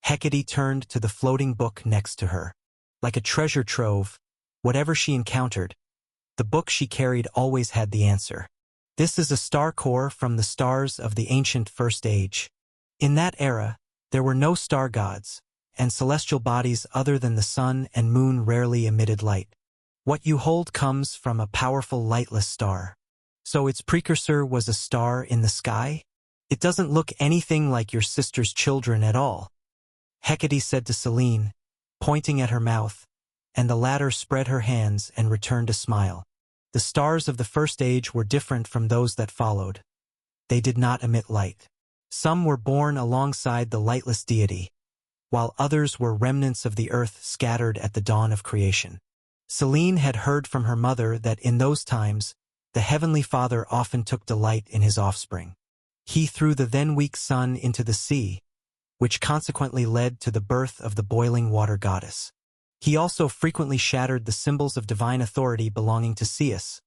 Hecate turned to the floating book next to her. Like a treasure trove, whatever she encountered, the book she carried always had the answer. This is a star core from the stars of the ancient First Age. In that era, there were no star gods, and celestial bodies other than the sun and moon rarely emitted light. What you hold comes from a powerful lightless star. So its precursor was a star in the sky? It doesn't look anything like your sister's children at all, Hecate said to Selene, pointing at her mouth, and the latter spread her hands and returned a smile. The stars of the First Age were different from those that followed. They did not emit light. Some were born alongside the lightless deity, while others were remnants of the earth scattered at the dawn of creation. Selene had heard from her mother that in those times, the Heavenly Father often took delight in his offspring. He threw the then weak sun into the sea, which consequently led to the birth of the boiling water goddess. He also frequently shattered the symbols of divine authority belonging to Ceus,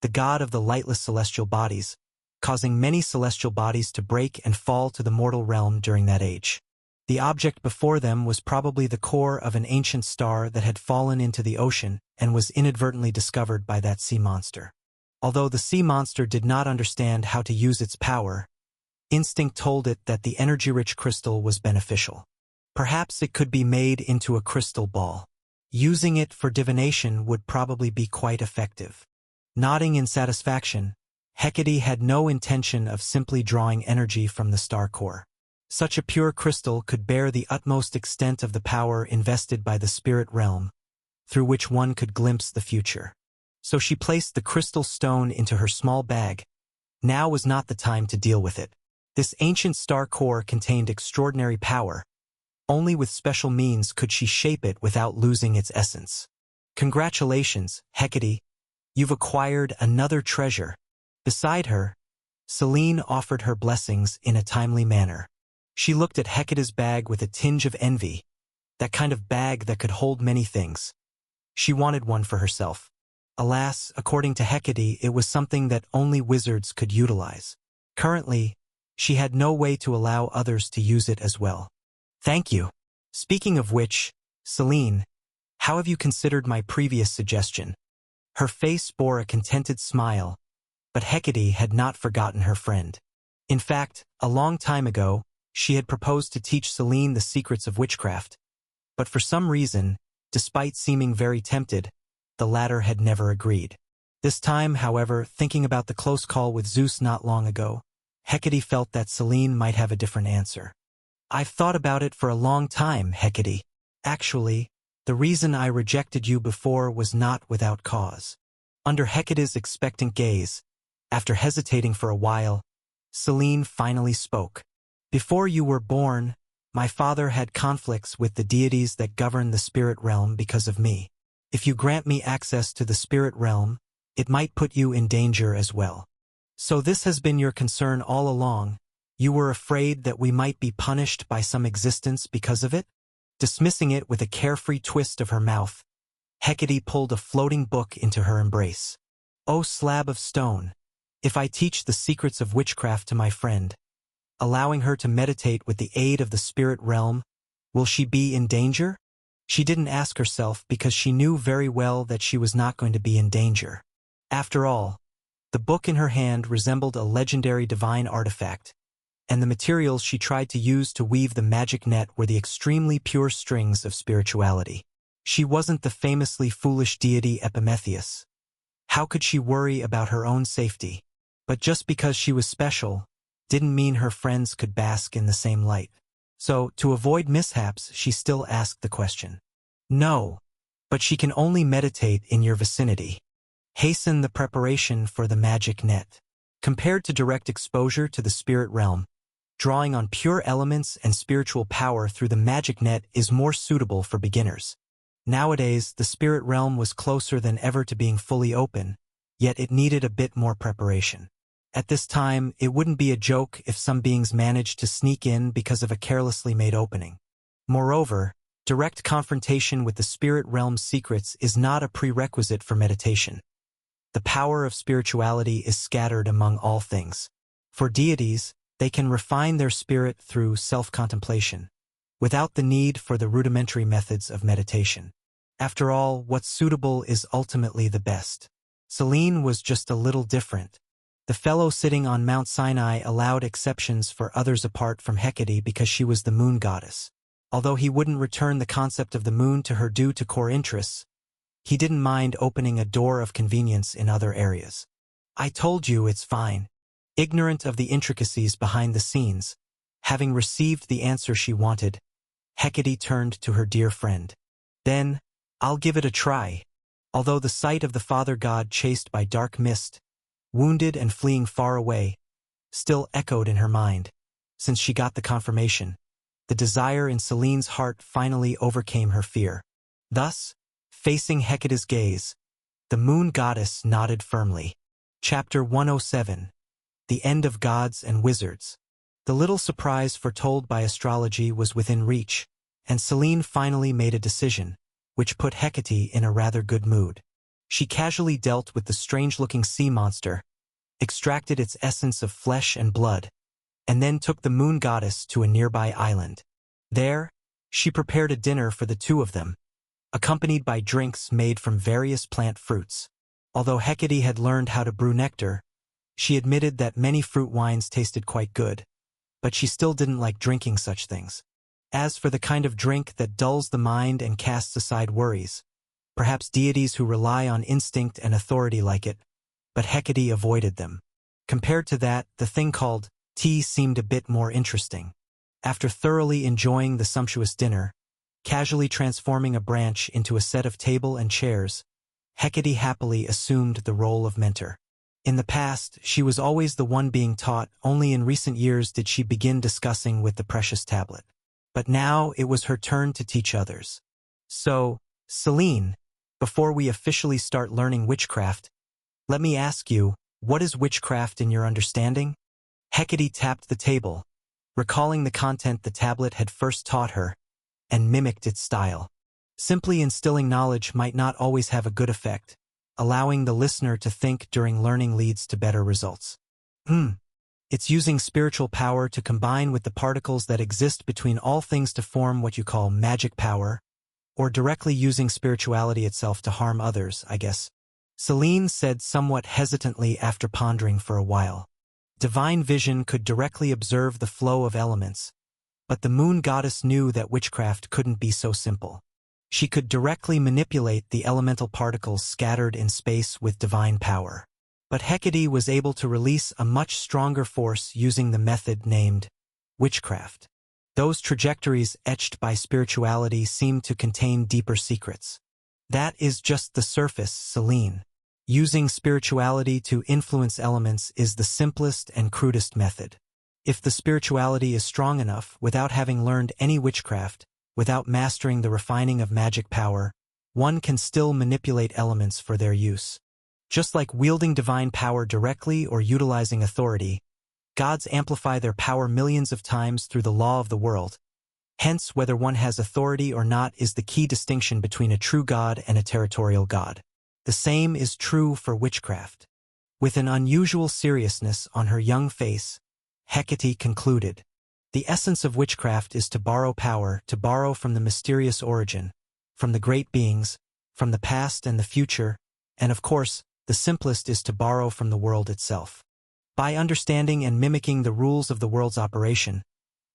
the god of the lightless celestial bodies, causing many celestial bodies to break and fall to the mortal realm during that age. The object before them was probably the core of an ancient star that had fallen into the ocean and was inadvertently discovered by that sea monster. Although the sea monster did not understand how to use its power, instinct told it that the energy-rich crystal was beneficial. Perhaps it could be made into a crystal ball. Using it for divination would probably be quite effective. Nodding in satisfaction, Hecate had no intention of simply drawing energy from the star core. Such a pure crystal could bear the utmost extent of the power invested by the spirit realm, through which one could glimpse the future. So she placed the crystal stone into her small bag. Now was not the time to deal with it. This ancient star core contained extraordinary power. Only with special means could she shape it without losing its essence. Congratulations, Hecate. You've acquired another treasure. Beside her, Selene offered her blessings in a timely manner. She looked at Hecate's bag with a tinge of envy, that kind of bag that could hold many things. She wanted one for herself. Alas, according to Hecate, it was something that only wizards could utilize. Currently, she had no way to allow others to use it as well. Thank you. Speaking of which, Selene, how have you considered my previous suggestion? Her face bore a contented smile, but Hecate had not forgotten her friend. In fact, a long time ago, she had proposed to teach Selene the secrets of witchcraft, but for some reason, despite seeming very tempted, the latter had never agreed. This time, however, thinking about the close call with Zeus not long ago, Hecate felt that Selene might have a different answer. I've thought about it for a long time, Hecate. Actually, the reason I rejected you before was not without cause. Under Hecate's expectant gaze, after hesitating for a while, Selene finally spoke. Before you were born, my father had conflicts with the deities that govern the spirit realm because of me. If you grant me access to the spirit realm, it might put you in danger as well. So this has been your concern all along. You were afraid that we might be punished by some existence because of it? Dismissing it with a carefree twist of her mouth, Hecate pulled a floating book into her embrace. O slab of stone, if I teach the secrets of witchcraft to my friend, allowing her to meditate with the aid of the spirit realm, will she be in danger? She didn't ask herself because she knew very well that she was not going to be in danger. After all, the book in her hand resembled a legendary divine artifact, and the materials she tried to use to weave the magic net were the extremely pure strings of spirituality. She wasn't the famously foolish deity Epimetheus. How could she worry about her own safety? But just because she was special, didn't mean her friends could bask in the same light. So, to avoid mishaps, she still asked the question. No, but she can only meditate in your vicinity. Hasten the preparation for the magic net. Compared to direct exposure to the spirit realm, drawing on pure elements and spiritual power through the magic net is more suitable for beginners. Nowadays, the spirit realm was closer than ever to being fully open, yet it needed a bit more preparation. At this time, it wouldn't be a joke if some beings managed to sneak in because of a carelessly made opening. Moreover, direct confrontation with the spirit realm's secrets is not a prerequisite for meditation. The power of spirituality is scattered among all things. For deities, they can refine their spirit through self-contemplation, without the need for the rudimentary methods of meditation. After all, what's suitable is ultimately the best. Selene was just a little different. The fellow sitting on Mount Sinai allowed exceptions for others apart from Hecate because she was the moon goddess. Although he wouldn't return the concept of the moon to her due to core interests, he didn't mind opening a door of convenience in other areas. I told you it's fine. Ignorant of the intricacies behind the scenes, having received the answer she wanted, Hecate turned to her dear friend. Then, I'll give it a try. Although the sight of the father god chased by dark mist, wounded and fleeing far away, still echoed in her mind. Since she got the confirmation, the desire in Selene's heart finally overcame her fear. Thus, facing Hecate's gaze, the moon goddess nodded firmly. Chapter 107. The End of Gods and Wizards. The little surprise foretold by astrology was within reach, and Selene finally made a decision, which put Hecate in a rather good mood. She casually dealt with the strange-looking sea monster, extracted its essence of flesh and blood, and then took the moon goddess to a nearby island. There, she prepared a dinner for the two of them, accompanied by drinks made from various plant fruits. Although Hecate had learned how to brew nectar, she admitted that many fruit wines tasted quite good, but she still didn't like drinking such things. As for the kind of drink that dulls the mind and casts aside worries, perhaps deities who rely on instinct and authority like it, but Hecate avoided them. Compared to that, the thing called tea seemed a bit more interesting. After thoroughly enjoying the sumptuous dinner, casually transforming a branch into a set of table and chairs, Hecate happily assumed the role of mentor. In the past, she was always the one being taught. Only in recent years did she begin discussing with the precious tablet. But now it was her turn to teach others. So, Selene, before we officially start learning witchcraft, let me ask you, what is witchcraft in your understanding? Hecate tapped the table, recalling the content the tablet had first taught her, and mimicked its style. Simply instilling knowledge might not always have a good effect. Allowing the listener to think during learning leads to better results. It's using spiritual power to combine with the particles that exist between all things to form what you call magic power, or directly using spirituality itself to harm others, I guess. Selene said somewhat hesitantly after pondering for a while. Divine vision could directly observe the flow of elements, but the moon goddess knew that witchcraft couldn't be so simple. She could directly manipulate the elemental particles scattered in space with divine power. But Hecate was able to release a much stronger force using the method named witchcraft. Those trajectories etched by spirituality seemed to contain deeper secrets. That is just the surface, Selene. Using spirituality to influence elements is the simplest and crudest method. If the spirituality is strong enough, without having learned any witchcraft, without mastering the refining of magic power, one can still manipulate elements for their use. Just like wielding divine power directly or utilizing authority, gods amplify their power millions of times through the law of the world. Hence, whether one has authority or not is the key distinction between a true god and a territorial god. The same is true for witchcraft. With an unusual seriousness on her young face, Hecate concluded, "The essence of witchcraft is to borrow power, to borrow from the mysterious origin, from the great beings, from the past and the future, and of course, the simplest is to borrow from the world itself. By understanding and mimicking the rules of the world's operation,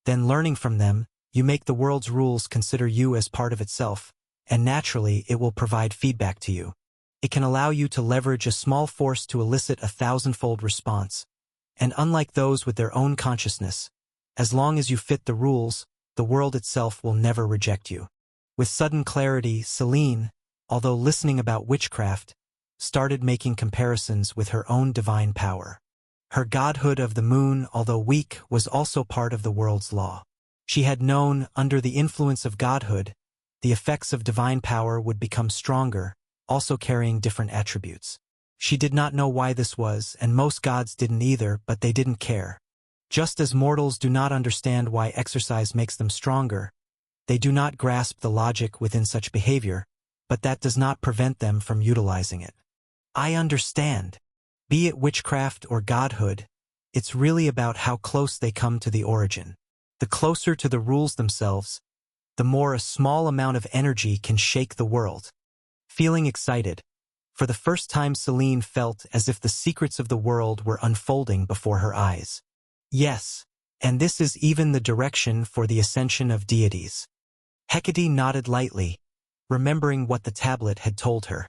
then learning from them, you make the world's rules consider you as part of itself, and naturally it will provide feedback to you. It can allow you to leverage a small force to elicit a thousandfold response. And unlike those with their own consciousness, as long as you fit the rules, the world itself will never reject you." With sudden clarity, Selene, although listening about witchcraft, started making comparisons with her own divine power. Her godhood of the moon, although weak, was also part of the world's law. She had known, under the influence of godhood, the effects of divine power would become stronger, also carrying different attributes. She did not know why this was, and most gods didn't either, but they didn't care. Just as mortals do not understand why exercise makes them stronger, they do not grasp the logic within such behavior, but that does not prevent them from utilizing it. I understand. Be it witchcraft or godhood, it's really about how close they come to the origin. The closer to the rules themselves, the more a small amount of energy can shake the world. Feeling excited, for the first time Selene felt as if the secrets of the world were unfolding before her eyes. Yes, and this is even the direction for the ascension of deities. Hecate nodded lightly, remembering what the tablet had told her.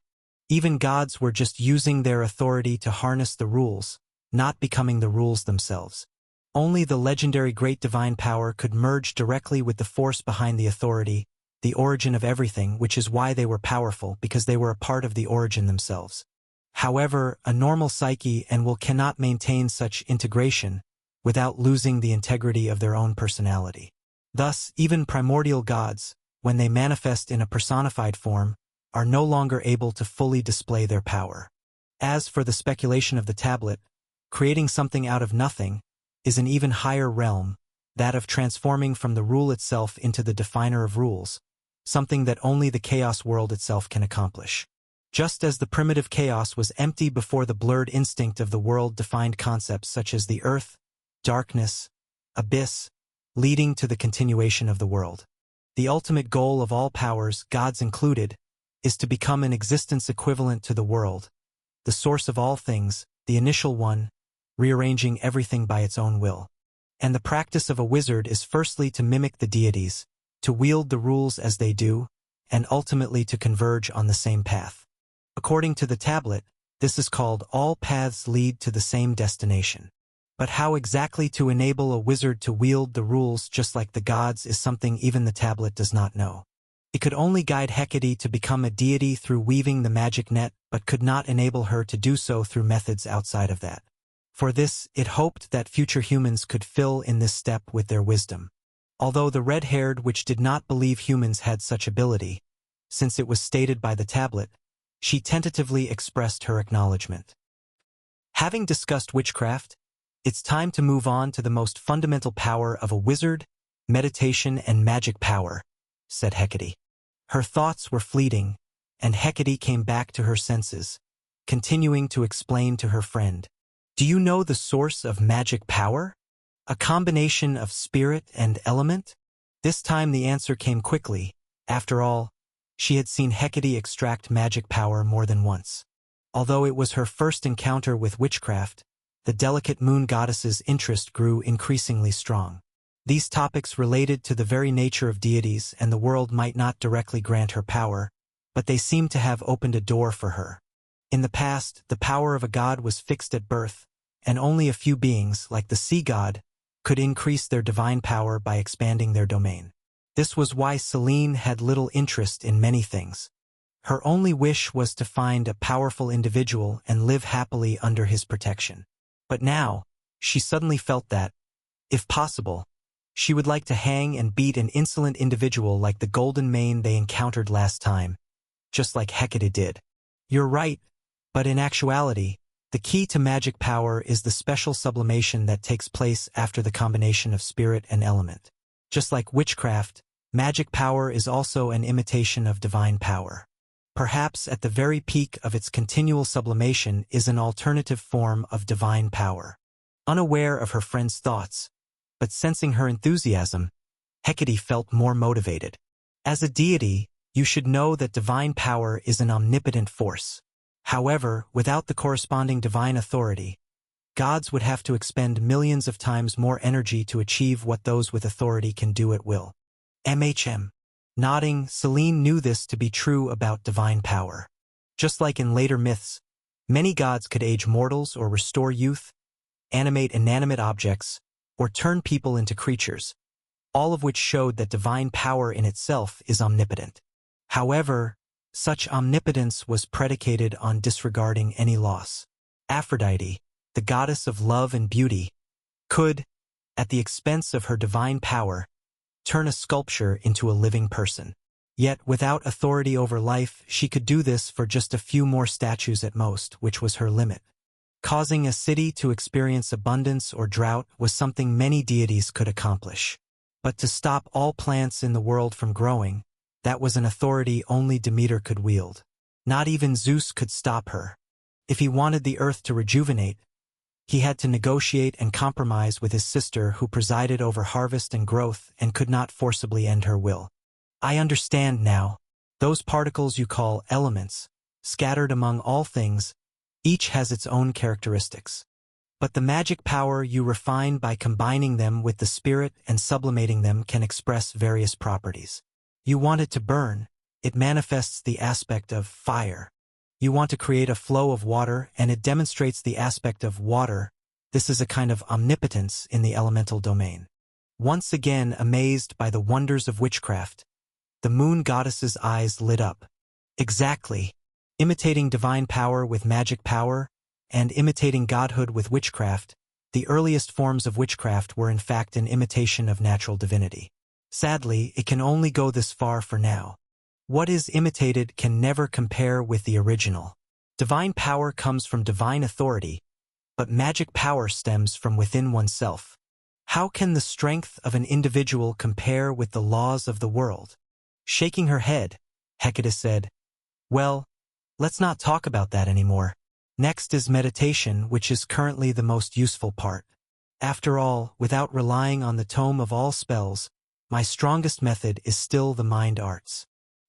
Even gods were just using their authority to harness the rules, not becoming the rules themselves. Only the legendary great divine power could merge directly with the force behind the authority, the origin of everything, which is why they were powerful, because they were a part of the origin themselves. However, a normal psyche and will cannot maintain such integration without losing the integrity of their own personality. Thus, even primordial gods, when they manifest in a personified form, are no longer able to fully display their power. As for the speculation of the tablet, creating something out of nothing is an even higher realm, that of transforming from the rule itself into the definer of rules, something that only the chaos world itself can accomplish. Just as the primitive chaos was empty before the blurred instinct of the world defined concepts such as the earth, darkness, abyss, leading to the continuation of the world. The ultimate goal of all powers, gods included, is to become an existence equivalent to the world, the source of all things, the initial one, rearranging everything by its own will. And the practice of a wizard is firstly to mimic the deities, to wield the rules as they do, and ultimately to converge on the same path. According to the tablet, this is called all paths lead to the same destination. But how exactly to enable a wizard to wield the rules just like the gods is something even the tablet does not know. It could only guide Hecate to become a deity through weaving the magic net, but could not enable her to do so through methods outside of that. For this, it hoped that future humans could fill in this step with their wisdom. Although the red-haired witch did not believe humans had such ability, since it was stated by the tablet, she tentatively expressed her acknowledgement. Having discussed witchcraft, it's time to move on to the most fundamental power of a wizard, meditation and magic power, said Hecate. Her thoughts were fleeting, and Hecate came back to her senses, continuing to explain to her friend. Do you know the source of magic power? A combination of spirit and element? This time the answer came quickly. After all, she had seen Hecate extract magic power more than once. Although it was her first encounter with witchcraft, the delicate moon goddess's interest grew increasingly strong. These topics related to the very nature of deities, and the world might not directly grant her power, but they seemed to have opened a door for her. In the past, the power of a god was fixed at birth, and only a few beings, like the sea god, could increase their divine power by expanding their domain. This was why Selene had little interest in many things. Her only wish was to find a powerful individual and live happily under his protection. But now, she suddenly felt that, if possible, she would like to hang and beat an insolent individual like the Golden Mane they encountered last time, just like Hecate did. You're right, but in actuality, the key to magic power is the special sublimation that takes place after the combination of spirit and element. Just like witchcraft, magic power is also an imitation of divine power. Perhaps at the very peak of its continual sublimation is an alternative form of divine power. Unaware of her friend's thoughts, but sensing her enthusiasm, Hecate felt more motivated. As a deity, you should know that divine power is an omnipotent force. However, without the corresponding divine authority, gods would have to expend millions of times more energy to achieve what those with authority can do at will. Nodding, Selene knew this to be true about divine power. Just like in later myths, many gods could age mortals or restore youth, animate inanimate objects, or turn people into creatures, all of which showed that divine power in itself is omnipotent. However, such omnipotence was predicated on disregarding any loss. Aphrodite, the goddess of love and beauty, could, at the expense of her divine power, turn a sculpture into a living person. Yet, without authority over life, she could do this for just a few more statues at most, which was her limit. Causing a city to experience abundance or drought was something many deities could accomplish. But to stop all plants in the world from growing, that was an authority only Demeter could wield. Not even Zeus could stop her. If he wanted the earth to rejuvenate, he had to negotiate and compromise with his sister who presided over harvest and growth and could not forcibly end her will. I understand now. Those particles you call elements, scattered among all things, each has its own characteristics. But the magic power you refine by combining them with the spirit and sublimating them can express various properties. You want it to burn, it manifests the aspect of fire. You want to create a flow of water, and it demonstrates the aspect of water. This is a kind of omnipotence in the elemental domain. Once again amazed by the wonders of witchcraft, the moon goddess's eyes lit up. Exactly. Imitating divine power with magic power, and imitating godhood with witchcraft, the earliest forms of witchcraft were in fact an imitation of natural divinity. Sadly, it can only go this far for now. What is imitated can never compare with the original. Divine power comes from divine authority, but magic power stems from within oneself. How can the strength of an individual compare with the laws of the world? Shaking her head, Hecate said, "Well, let's not talk about that anymore. Next is meditation, which is currently the most useful part. After all, without relying on the tome of all spells, my strongest method is still the mind arts.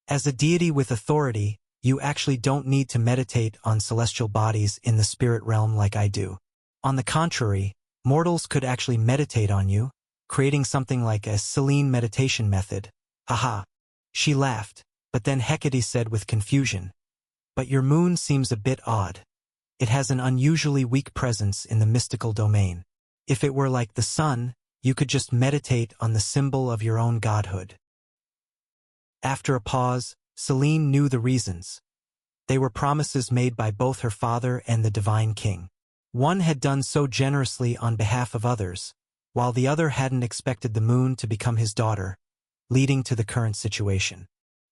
As a deity with authority, you actually don't need to meditate on celestial bodies in the spirit realm like I do. On the contrary, mortals could actually meditate on you, creating something like a Selene meditation method. Haha." She laughed, but then Hecate said with confusion, "But your moon seems a bit odd. It has an unusually weak presence in the mystical domain. If it were like the sun, you could just meditate on the symbol of your own godhood." After a pause, Selene knew the reasons. They were promises made by both her father and the divine king. One had done so generously on behalf of others, while the other hadn't expected the moon to become his daughter, leading to the current situation.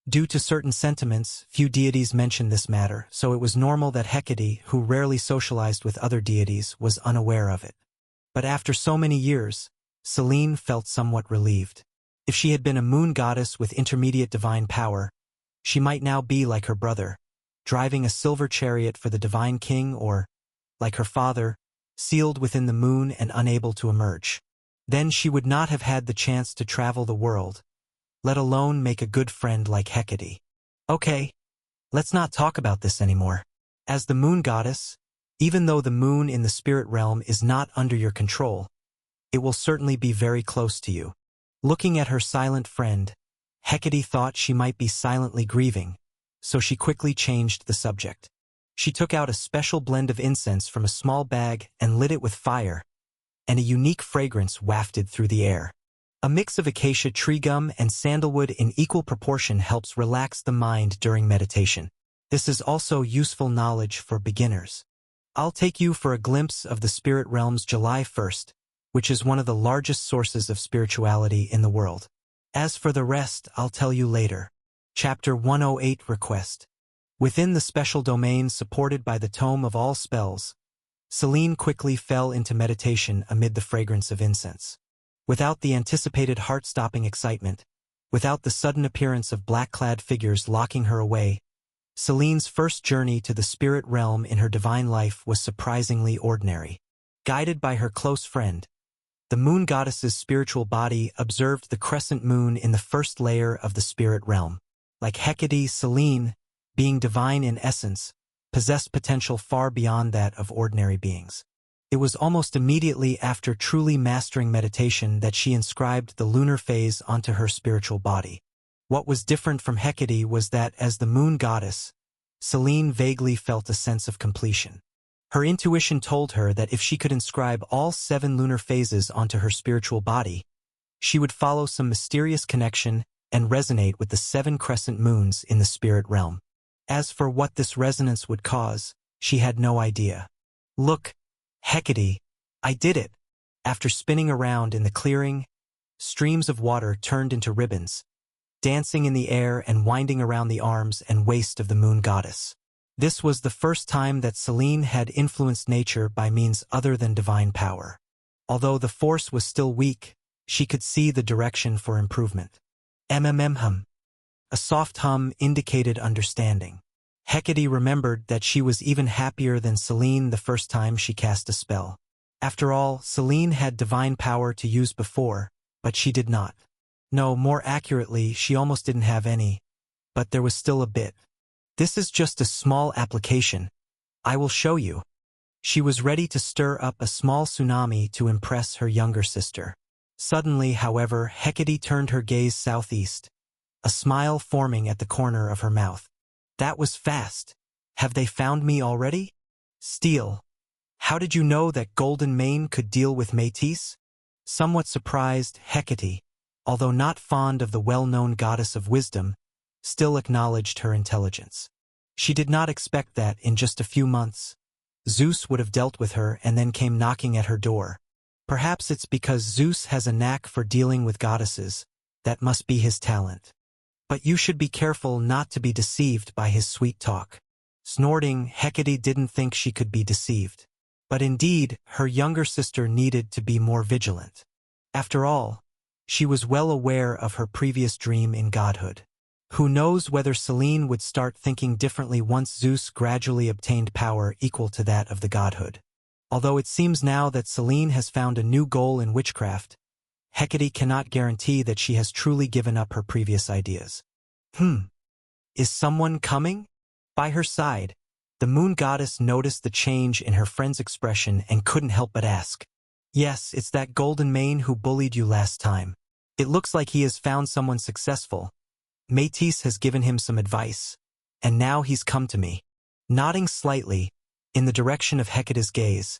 Due to certain sentiments, few deities mentioned this matter, so it was normal that Hecate, who rarely socialized with other deities, was unaware of it. But after so many years, Selene felt somewhat relieved. If she had been a moon goddess with intermediate divine power, she might now be like her brother, driving a silver chariot for the divine king, or, like her father, sealed within the moon and unable to emerge. Then she would not have had the chance to travel the world, let alone make a good friend like Hecate. Okay, let's not talk about this anymore. As the moon goddess, even though the moon in the spirit realm is not under your control, it will certainly be very close to you. Looking at her silent friend, Hecate thought she might be silently grieving, so she quickly changed the subject. She took out a special blend of incense from a small bag and lit it with fire, and a unique fragrance wafted through the air. A mix of acacia tree gum and sandalwood in equal proportion helps relax the mind during meditation. This is also useful knowledge for beginners. I'll take you for a glimpse of the spirit realms July 1st, which is one of the largest sources of spirituality in the world. As for the rest, I'll tell you later. Chapter 108 Request. Within the special domain supported by the Tome of All Spells, Celine quickly fell into meditation amid the fragrance of incense. Without the anticipated heart-stopping excitement, without the sudden appearance of black-clad figures locking her away, Celine's first journey to the spirit realm in her divine life was surprisingly ordinary. Guided by her close friend, the moon goddess's spiritual body observed the crescent moon in the first layer of the spirit realm. Like Hecate, Celine, being divine in essence, possessed potential far beyond that of ordinary beings. It was almost immediately after truly mastering meditation that she inscribed the lunar phase onto her spiritual body. What was different from Hecate was that, as the moon goddess, Celine vaguely felt a sense of completion. Her intuition told her that if she could inscribe all 7 lunar phases onto her spiritual body, she would follow some mysterious connection and resonate with the 7 crescent moons in the spirit realm. As for what this resonance would cause, she had no idea. Look, Hecate, I did it. After spinning around in the clearing, streams of water turned into ribbons, dancing in the air and winding around the arms and waist of the moon goddess. This was the first time that Celine had influenced nature by means other than divine power. Although the force was still weak, she could see the direction for improvement. Hum. A soft hum indicated understanding. Hecate remembered that she was even happier than Celine the first time she cast a spell. After all, Celine had divine power to use before, but she did not. No, more accurately, she almost didn't have any. But there was still a bit. This is just a small application. I will show you. She was ready to stir up a small tsunami to impress her younger sister. Suddenly, however, Hecate turned her gaze southeast, a smile forming at the corner of her mouth. That was fast. Have they found me already? Steel. How did you know that Golden Mane could deal with Métis? Somewhat surprised, Hecate, although not fond of the well-known goddess of wisdom, still acknowledged her intelligence. She did not expect that, in just a few months, Zeus would have dealt with her and then came knocking at her door. Perhaps it's because Zeus has a knack for dealing with goddesses. That must be his talent. But you should be careful not to be deceived by his sweet talk. Snorting, Hecate didn't think she could be deceived. But indeed, her younger sister needed to be more vigilant. After all, she was well aware of her previous dream in godhood. Who knows whether Celine would start thinking differently once Zeus gradually obtained power equal to that of the godhood. Although it seems now that Celine has found a new goal in witchcraft, Hecate cannot guarantee that she has truly given up her previous ideas. Is someone coming? By her side, the moon goddess noticed the change in her friend's expression and couldn't help but ask. Yes, it's that Golden Mane who bullied you last time. It looks like he has found someone successful. Métis has given him some advice, and now he's come to me. Nodding slightly, in the direction of Hecate's gaze,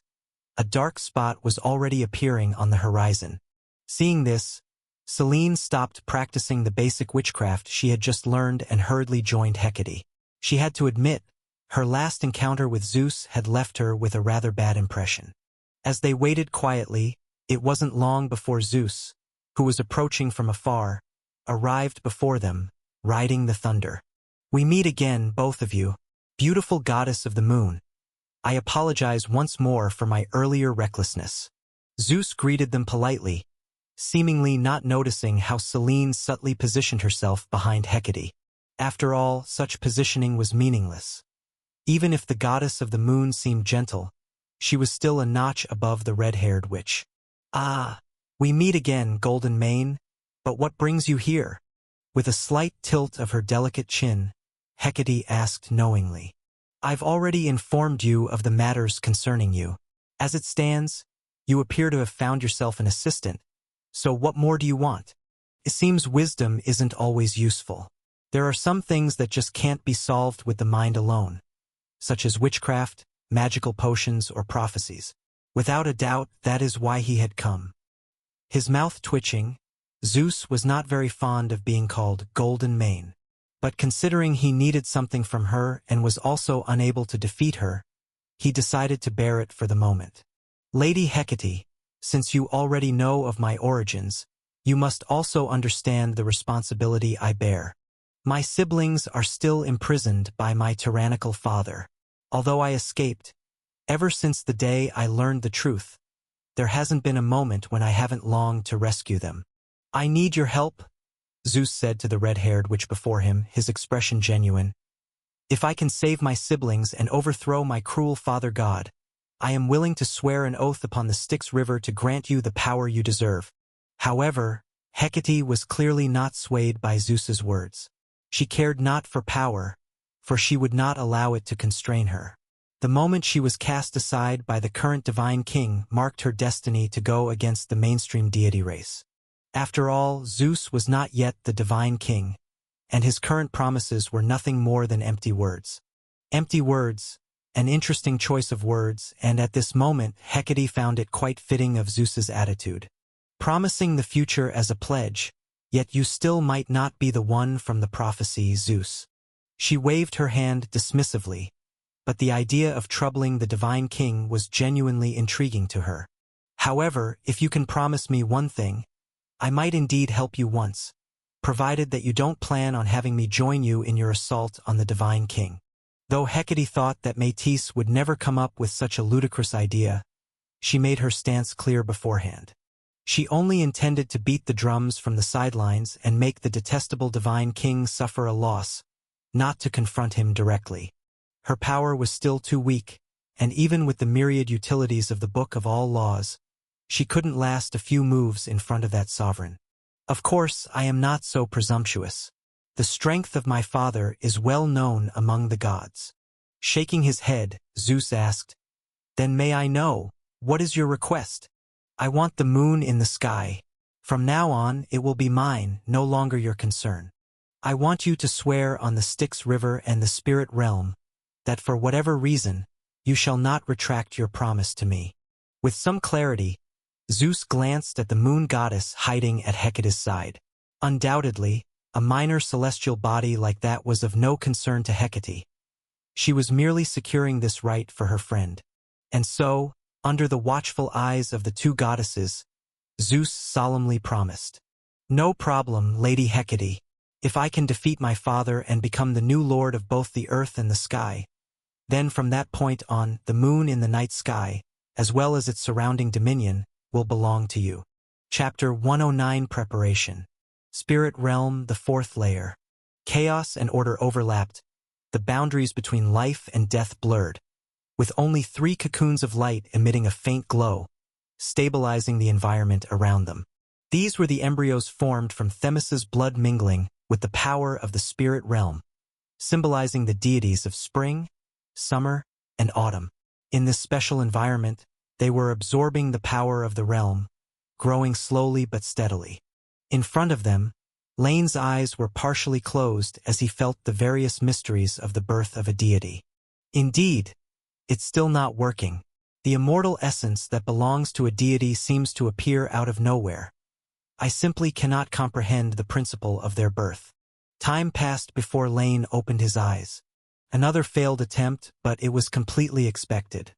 a dark spot was already appearing on the horizon. Seeing this, Celine stopped practicing the basic witchcraft she had just learned and hurriedly joined Hecate. She had to admit, her last encounter with Zeus had left her with a rather bad impression. As they waited quietly, it wasn't long before Zeus, who was approaching from afar, arrived before them, riding the thunder. We meet again, both of you, beautiful goddess of the moon. I apologize once more for my earlier recklessness. Zeus greeted them politely, seemingly not noticing how Celine subtly positioned herself behind Hecate. After all, such positioning was meaningless. Even if the goddess of the moon seemed gentle, she was still a notch above the red-haired witch. Ah, we meet again, Golden Mane, but what brings you here? With a slight tilt of her delicate chin, Hecate asked knowingly. I've already informed you of the matters concerning you. As it stands, you appear to have found yourself an assistant. So what more do you want? It seems wisdom isn't always useful. There are some things that just can't be solved with the mind alone. such as witchcraft, magical potions, or prophecies. Without a doubt, that is why he had come. His mouth twitching, Zeus was not very fond of being called Golden Mane. But considering he needed something from her and was also unable to defeat her, he decided to bear it for the moment. Lady Hecate, since you already know of my origins, you must also understand the responsibility I bear. My siblings are still imprisoned by my tyrannical father. Although I escaped, ever since the day I learned the truth, there hasn't been a moment when I haven't longed to rescue them. I need your help, Zeus said to the red-haired witch before him, his expression genuine. If I can save my siblings and overthrow my cruel father god, I am willing to swear an oath upon the Styx River to grant you the power you deserve. However, Hecate was clearly not swayed by Zeus's words. She cared not for power, for she would not allow it to constrain her. The moment she was cast aside by the current divine king marked her destiny to go against the mainstream deity race. After all, Zeus was not yet the divine king, and his current promises were nothing more than empty words. Empty words, an interesting choice of words, and at this moment Hecate found it quite fitting of Zeus's attitude. Promising the future as a pledge, yet you still might not be the one from the prophecy, Zeus. She waved her hand dismissively, but the idea of troubling the divine king was genuinely intriguing to her. However, if you can promise me one thing, I might indeed help you once, provided that you don't plan on having me join you in your assault on the divine king. Though Hecate thought that Métis would never come up with such a ludicrous idea, she made her stance clear beforehand. She only intended to beat the drums from the sidelines and make the detestable divine king suffer a loss, not to confront him directly. Her power was still too weak, and even with the myriad utilities of the Book of All Laws, she couldn't last a few moves in front of that sovereign. Of course, I am not so presumptuous. The strength of my father is well known among the gods. Shaking his head, Zeus asked, Then may I know, what is your request? I want the moon in the sky. From now on, it will be mine, no longer your concern. I want you to swear on the Styx River and the spirit realm, that for whatever reason, you shall not retract your promise to me. With some clarity, Zeus glanced at the moon goddess hiding at Hecate's side. Undoubtedly, a minor celestial body like that was of no concern to Hecate. She was merely securing this right for her friend. And so, under the watchful eyes of the two goddesses, Zeus solemnly promised, No problem, Lady Hecate. If I can defeat my father and become the new lord of both the earth and the sky, then from that point on, the moon in the night sky, as well as its surrounding dominion, will belong to you. Chapter 109 Preparation. Spirit Realm, the fourth layer. Chaos and order overlapped, the boundaries between life and death blurred, with only 3 cocoons of light emitting a faint glow, stabilizing the environment around them. These were the embryos formed from Themis's blood mingling with the power of the spirit realm, symbolizing the deities of spring, summer, and autumn. In this special environment, they were absorbing the power of the realm, growing slowly but steadily. In front of them, Lane's eyes were partially closed as he felt the various mysteries of the birth of a deity. Indeed, it's still not working. The immortal essence that belongs to a deity seems to appear out of nowhere. I simply cannot comprehend the principle of their birth. Time passed before Lane opened his eyes. Another failed attempt, but it was completely expected.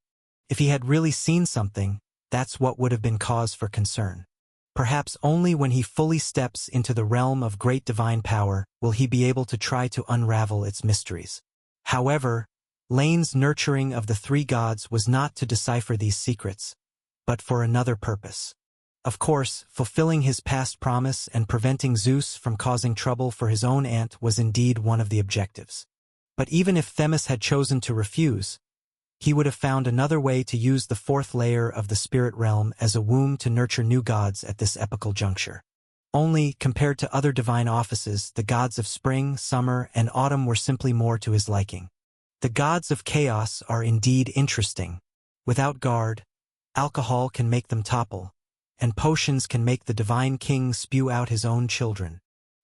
If he had really seen something, that's what would have been cause for concern. Perhaps only when he fully steps into the realm of great divine power will he be able to try to unravel its mysteries. However, Lane's nurturing of the 3 gods was not to decipher these secrets, but for another purpose. Of course, fulfilling his past promise and preventing Zeus from causing trouble for his own aunt was indeed one of the objectives. But even if Themis had chosen to refuse, he would have found another way to use the 4th layer of the spirit realm as a womb to nurture new gods at this epochal juncture. Only, compared to other divine offices, the gods of spring, summer, and autumn were simply more to his liking. The gods of chaos are indeed interesting. Without guard, alcohol can make them topple, and potions can make the divine king spew out his own children.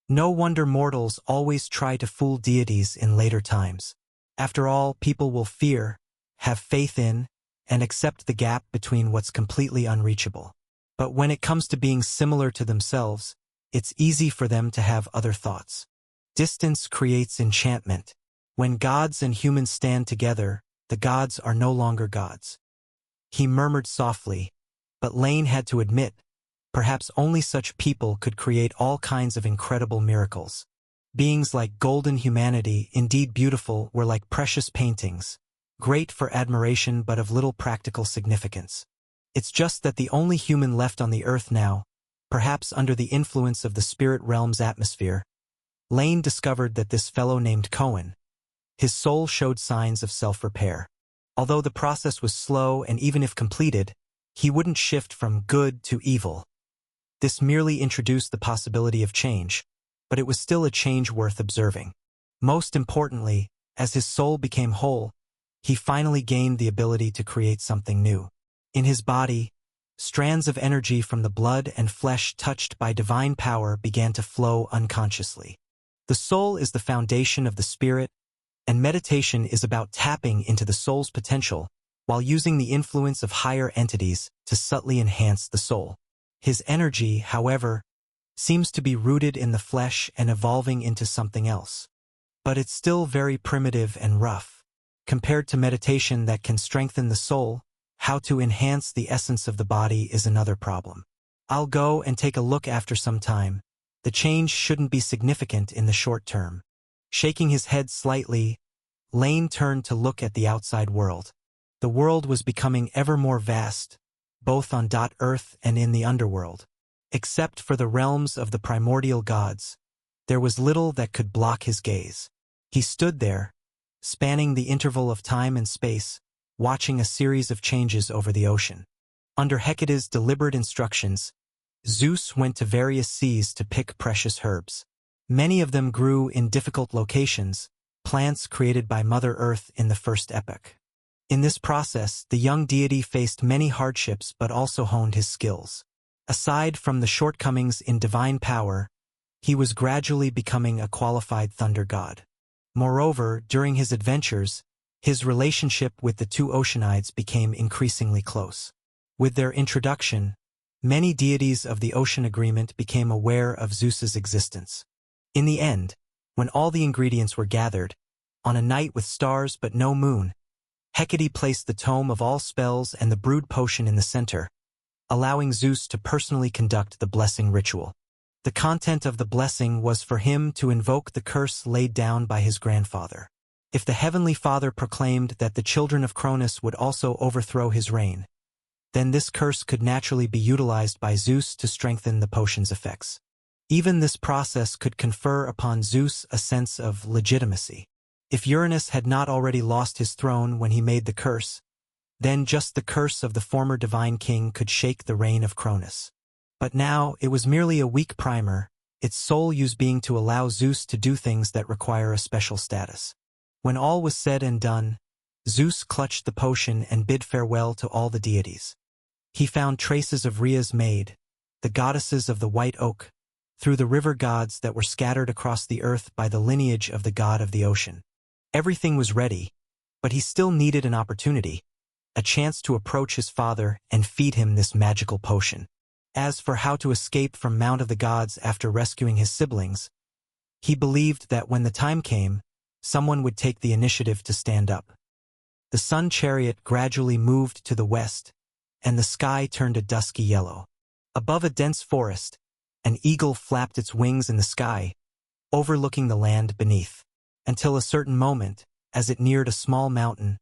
No wonder mortals always try to fool deities in later times. After all, people will fear, have faith in, and accept the gap between what's completely unreachable. But when it comes to being similar to themselves, it's easy for them to have other thoughts. Distance creates enchantment. When gods and humans stand together, the gods are no longer gods. He murmured softly, but Lane had to admit, perhaps only such people could create all kinds of incredible miracles. Beings like golden humanity, indeed beautiful, were like precious paintings, great for admiration but of little practical significance. It's just that the only human left on the earth now, perhaps under the influence of the spirit realm's atmosphere, Lane discovered that this fellow named Cohen, his soul showed signs of self-repair. Although the process was slow and even if completed, he wouldn't shift from good to evil. This merely introduced the possibility of change, but it was still a change worth observing. Most importantly, as his soul became whole, he finally gained the ability to create something new. In his body, strands of energy from the blood and flesh touched by divine power began to flow unconsciously. The soul is the foundation of the spirit, and meditation is about tapping into the soul's potential while using the influence of higher entities to subtly enhance the soul. His energy, however, seems to be rooted in the flesh and evolving into something else. But it's still very primitive and rough. Compared to meditation that can strengthen the soul, how to enhance the essence of the body is another problem. I'll go and take a look after some time. The change shouldn't be significant in the short term. Shaking his head slightly, Lane turned to look at the outside world. The world was becoming ever more vast, both on Earth and in the underworld. Except for the realms of the primordial gods, there was little that could block his gaze. He stood there, spanning the interval of time and space, watching a series of changes over the ocean. Under Hecate's deliberate instructions, Zeus went to various seas to pick precious herbs. Many of them grew in difficult locations, plants created by Mother Earth in the first epoch. In this process, the young deity faced many hardships but also honed his skills. Aside from the shortcomings in divine power, he was gradually becoming a qualified thunder god. Moreover, during his adventures, his relationship with the two Oceanides became increasingly close. With their introduction, many deities of the Ocean Agreement became aware of Zeus's existence. In the end, when all the ingredients were gathered, on a night with stars but no moon, Hecate placed the tome of all spells and the brewed potion in the center, allowing Zeus to personally conduct the blessing ritual. The content of the blessing was for him to invoke the curse laid down by his grandfather. If the Heavenly Father proclaimed that the children of Cronus would also overthrow his reign, then this curse could naturally be utilized by Zeus to strengthen the potion's effects. Even this process could confer upon Zeus a sense of legitimacy. If Uranus had not already lost his throne when he made the curse, then just the curse of the former divine king could shake the reign of Cronus. But now it was merely a weak primer, its sole use being to allow Zeus to do things that require a special status. When all was said and done, Zeus clutched the potion and bid farewell to all the deities. He found traces of Rhea's maid, the goddesses of the white oak, through the river gods that were scattered across the earth by the lineage of the god of the ocean. Everything was ready, but he still needed an opportunity, a chance to approach his father and feed him this magical potion. As for how to escape from Mount of the Gods after rescuing his siblings, he believed that when the time came, someone would take the initiative to stand up. The sun chariot gradually moved to the west, and the sky turned a dusky yellow. Above a dense forest, an eagle flapped its wings in the sky, overlooking the land beneath. Until a certain moment, as it neared a small mountain,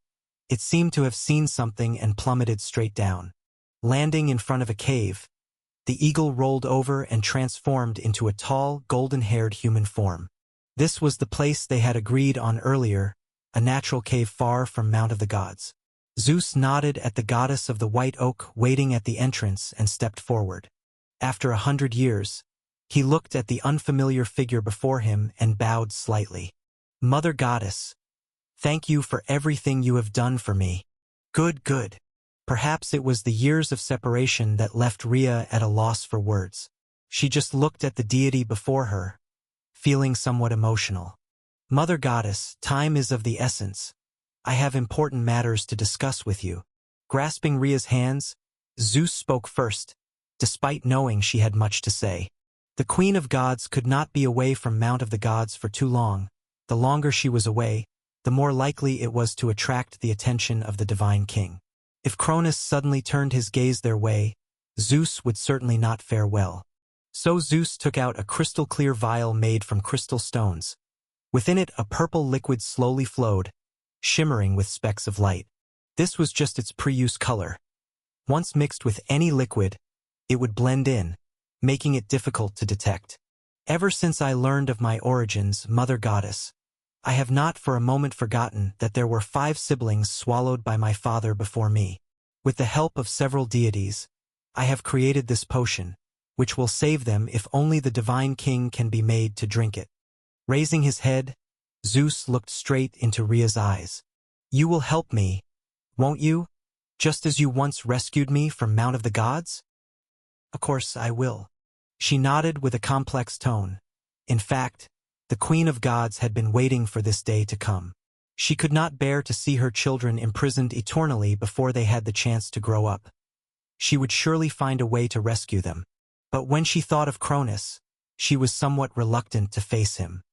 it seemed to have seen something and plummeted straight down. Landing in front of a cave, the eagle rolled over and transformed into a tall, golden-haired human form. This was the place they had agreed on earlier, a natural cave far from Mount of the Gods. Zeus nodded at the goddess of the white oak waiting at the entrance and stepped forward. After 100 years, he looked at the unfamiliar figure before him and bowed slightly. Mother Goddess, thank you for everything you have done for me. Good, good. Perhaps it was the years of separation that left Rhea at a loss for words. She just looked at the deity before her, feeling somewhat emotional. Mother Goddess, time is of the essence. I have important matters to discuss with you. Grasping Rhea's hands, Zeus spoke first, despite knowing she had much to say. The Queen of Gods could not be away from Mount of the Gods for too long. The longer she was away, the more likely it was to attract the attention of the Divine King. If Cronus suddenly turned his gaze their way, Zeus would certainly not fare well. So Zeus took out a crystal-clear vial made from crystal stones. Within it a purple liquid slowly flowed, shimmering with specks of light. This was just its pre-use color. Once mixed with any liquid, it would blend in, making it difficult to detect. Ever since I learned of my origins, Mother Goddess, I have not for a moment forgotten that there were 5 siblings swallowed by my father before me. With the help of several deities, I have created this potion, which will save them if only the Divine King can be made to drink it. Raising his head, Zeus looked straight into Rhea's eyes. You will help me, won't you? Just as you once rescued me from Mount of the Gods? Of course I will. She nodded with a complex tone. In fact, the Queen of Gods had been waiting for this day to come. She could not bear to see her children imprisoned eternally before they had the chance to grow up. She would surely find a way to rescue them. But when she thought of Cronus, she was somewhat reluctant to face him.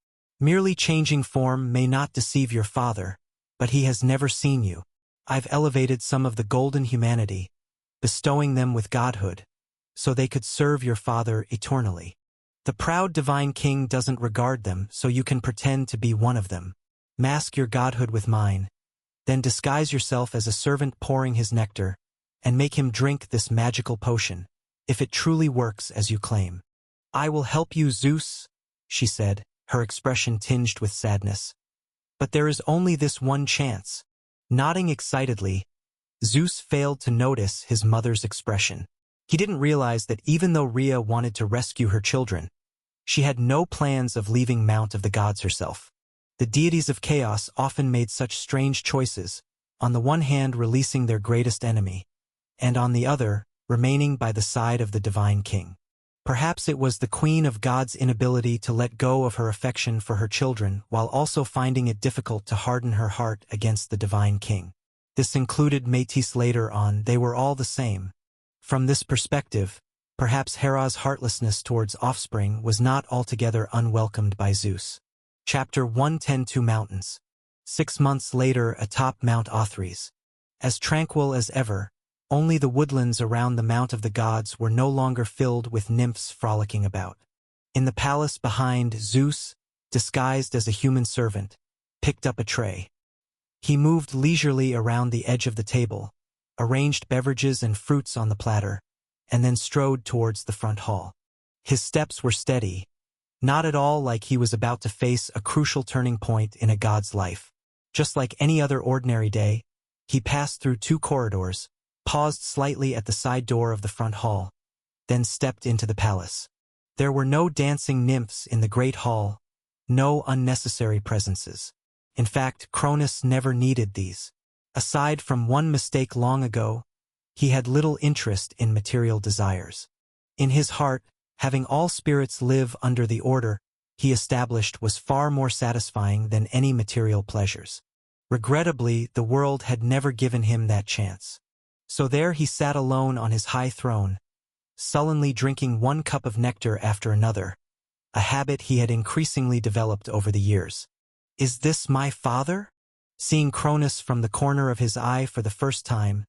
Merely changing form may not deceive your father, but he has never seen you. I've elevated some of the golden humanity, bestowing them with godhood, so they could serve your father eternally. The proud Divine King doesn't regard them, so you can pretend to be one of them. Mask your godhood with mine, then disguise yourself as a servant pouring his nectar, and make him drink this magical potion, if it truly works as you claim. I will help you, Zeus, she said, her expression tinged with sadness. But there is only this one chance. Nodding excitedly, Zeus failed to notice his mother's expression. He didn't realize that even though Rhea wanted to rescue her children, she had no plans of leaving Mount of the Gods herself. The deities of chaos often made such strange choices, on the one hand releasing their greatest enemy, and on the other, remaining by the side of the Divine King. Perhaps it was the Queen of Gods' inability to let go of her affection for her children while also finding it difficult to harden her heart against the Divine King. This included Métis later on. They were all the same. From this perspective, perhaps Hera's heartlessness towards offspring was not altogether unwelcomed by Zeus. Chapter 110. Two Mountains. 6 months later atop Mount Othrys. As tranquil as ever, only the woodlands around the Mount of the Gods were no longer filled with nymphs frolicking about. In the palace behind, Zeus, disguised as a human servant, picked up a tray. He moved leisurely around the edge of the table, arranged beverages and fruits on the platter, and then strode towards the front hall. His steps were steady, not at all like he was about to face a crucial turning point in a god's life. Just like any other ordinary day, he passed through 2 corridors, paused slightly at the side door of the front hall, then stepped into the palace. There were no dancing nymphs in the great hall, no unnecessary presences. In fact, Cronus never needed these. Aside from one mistake long ago, he had little interest in material desires. In his heart, having all spirits live under the order he established was far more satisfying than any material pleasures. Regrettably, the world had never given him that chance. So there he sat alone on his high throne, sullenly drinking 1 cup of nectar after another, a habit he had increasingly developed over the years. Is this my father? Seeing Cronus from the corner of his eye for the first time,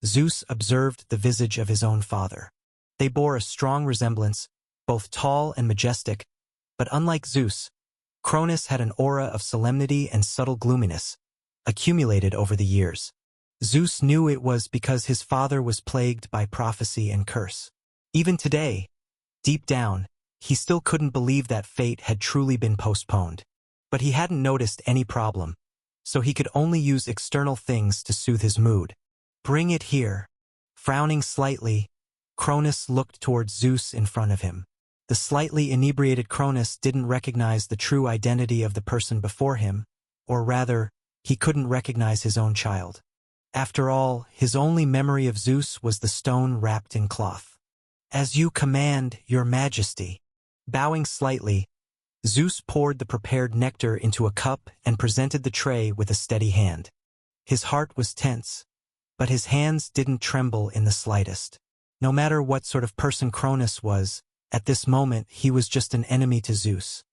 Zeus observed the visage of his own father. They bore a strong resemblance, both tall and majestic, but unlike Zeus, Cronus had an aura of solemnity and subtle gloominess, accumulated over the years. Zeus knew it was because his father was plagued by prophecy and curse. Even today, deep down, he still couldn't believe that fate had truly been postponed. But he hadn't noticed any problem, so he could only use external things to soothe his mood. Bring it here. Frowning slightly, Cronus looked towards Zeus in front of him. The slightly inebriated Cronus didn't recognize the true identity of the person before him, or rather, he couldn't recognize his own child. After all, his only memory of Zeus was the stone wrapped in cloth. As you command, your majesty. Bowing slightly, Zeus poured the prepared nectar into a cup and presented the tray with a steady hand. His heart was tense, but his hands didn't tremble in the slightest. No matter what sort of person Cronus was, at this moment he was just an enemy to Zeus.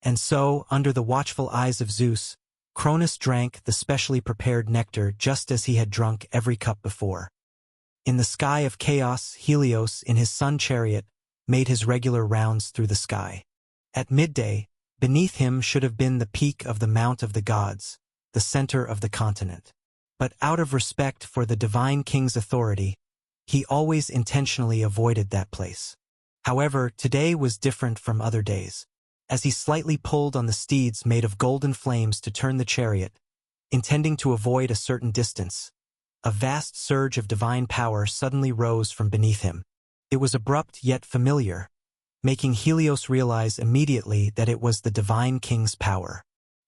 And so, under the watchful eyes of Zeus, Cronus drank the specially prepared nectar just as he had drunk every cup before. In the sky of chaos, Helios, in his sun chariot, made his regular rounds through the sky. At midday, beneath him should have been the peak of the Mount of the Gods, the center of the continent. But out of respect for the divine king's authority, he always intentionally avoided that place. However, today was different from other days. As he slightly pulled on the steeds made of golden flames to turn the chariot, intending to avoid a certain distance, a vast surge of divine power suddenly rose from beneath him. It was abrupt yet familiar, making Helios realize immediately that it was the divine king's power.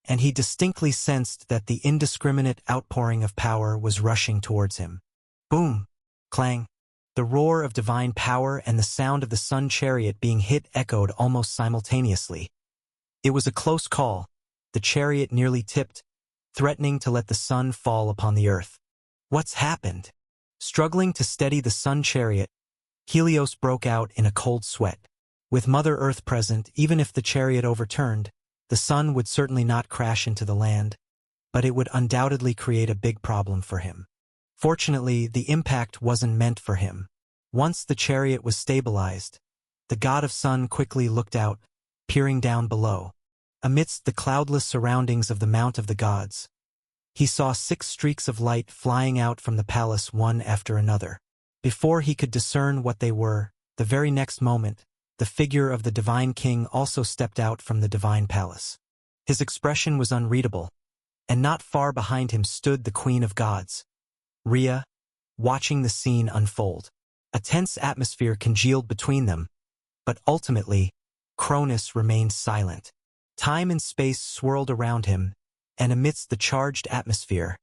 And he distinctly sensed that the indiscriminate outpouring of power was rushing towards him. Boom! Clang! The roar of divine power and the sound of the sun chariot being hit echoed almost simultaneously. It was a close call. The chariot nearly tipped, threatening to let the sun fall upon the earth. What's happened? Struggling to steady the sun chariot, Helios broke out in a cold sweat. With Mother Earth present, even if the chariot overturned, the sun would certainly not crash into the land, but it would undoubtedly create a big problem for him. Fortunately, the impact wasn't meant for him. Once the chariot was stabilized, the god of sun quickly looked out, peering down below. Amidst the cloudless surroundings of the Mount of the Gods, he saw 6 streaks of light flying out from the palace one after another. Before he could discern what they were, the very next moment, the figure of the divine king also stepped out from the divine palace. His expression was unreadable, and not far behind him stood the Queen of Gods, Rhea, watching the scene unfold. A tense atmosphere congealed between them, but ultimately, Cronus remained silent. Time and space swirled around him, and amidst the charged atmosphere,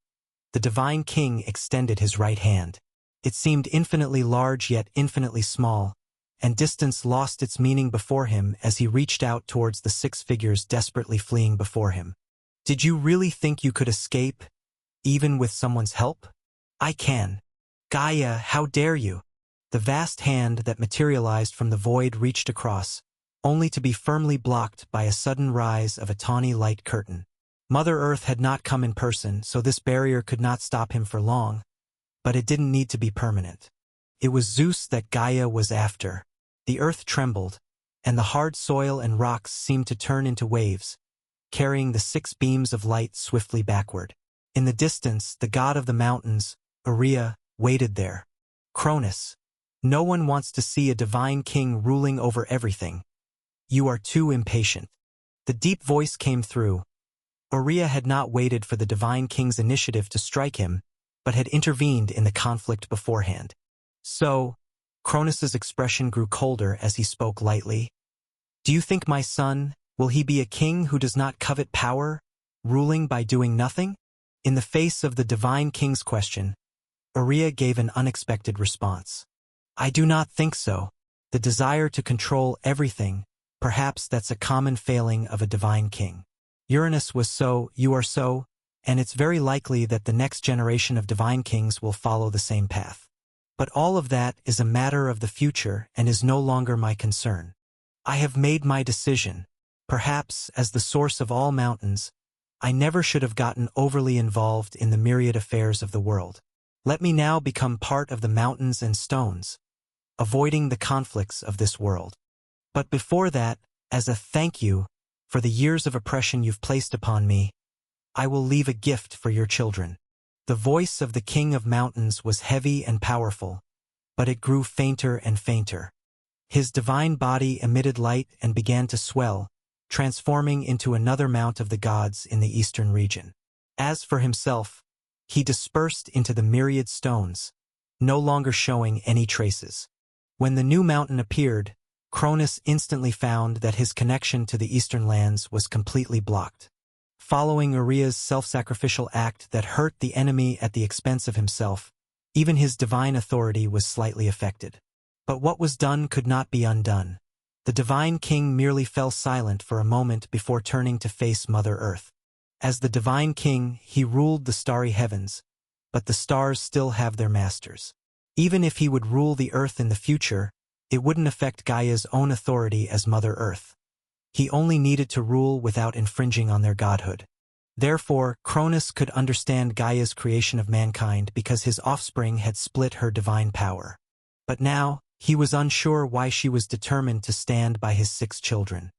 the divine king extended his right hand. It seemed infinitely large yet infinitely small, and distance lost its meaning before him as he reached out towards the 6 figures desperately fleeing before him. Did you really think you could escape, even with someone's help? I can. Gaia, how dare you? The vast hand that materialized from the void reached across, only to be firmly blocked by a sudden rise of a tawny light curtain. Mother Earth had not come in person, so this barrier could not stop him for long, but it didn't need to be permanent. It was Zeus that Gaia was after. The earth trembled, and the hard soil and rocks seemed to turn into waves, carrying the 6 beams of light swiftly backward. In the distance, the god of the mountains, Rhea, waited there. Cronus, no one wants to see a divine king ruling over everything. You are too impatient. The deep voice came through. Rhea had not waited for the divine king's initiative to strike him, but had intervened in the conflict beforehand. So, Cronus's expression grew colder as he spoke lightly. Do you think my son, will he be a king who does not covet power, ruling by doing nothing? In the face of the divine king's question, Rhea gave an unexpected response. I do not think so. The desire to control everything, perhaps that's a common failing of a divine king. Uranus was so, you are so, and it's very likely that the next generation of divine kings will follow the same path. But all of that is a matter of the future and is no longer my concern. I have made my decision. Perhaps, as the source of all mountains, I never should have gotten overly involved in the myriad affairs of the world. Let me now become part of the mountains and stones, avoiding the conflicts of this world. But before that, as a thank you for the years of oppression you've placed upon me, I will leave a gift for your children. The voice of the King of Mountains was heavy and powerful, but it grew fainter and fainter. His divine body emitted light and began to swell, transforming into another Mount of the Gods in the eastern region. As for himself, he dispersed into the myriad stones, no longer showing any traces. When the new mountain appeared, Cronus instantly found that his connection to the eastern lands was completely blocked. Following Rhea's self-sacrificial act that hurt the enemy at the expense of himself, even his divine authority was slightly affected. But what was done could not be undone. The Divine King merely fell silent for a moment before turning to face Mother Earth. As the Divine King, he ruled the starry heavens, but the stars still have their masters. Even if he would rule the Earth in the future, it wouldn't affect Gaia's own authority as Mother Earth. He only needed to rule without infringing on their godhood. Therefore, Cronus could understand Gaia's creation of mankind because his offspring had split her divine power. But now, he was unsure why she was determined to stand by his 6 children.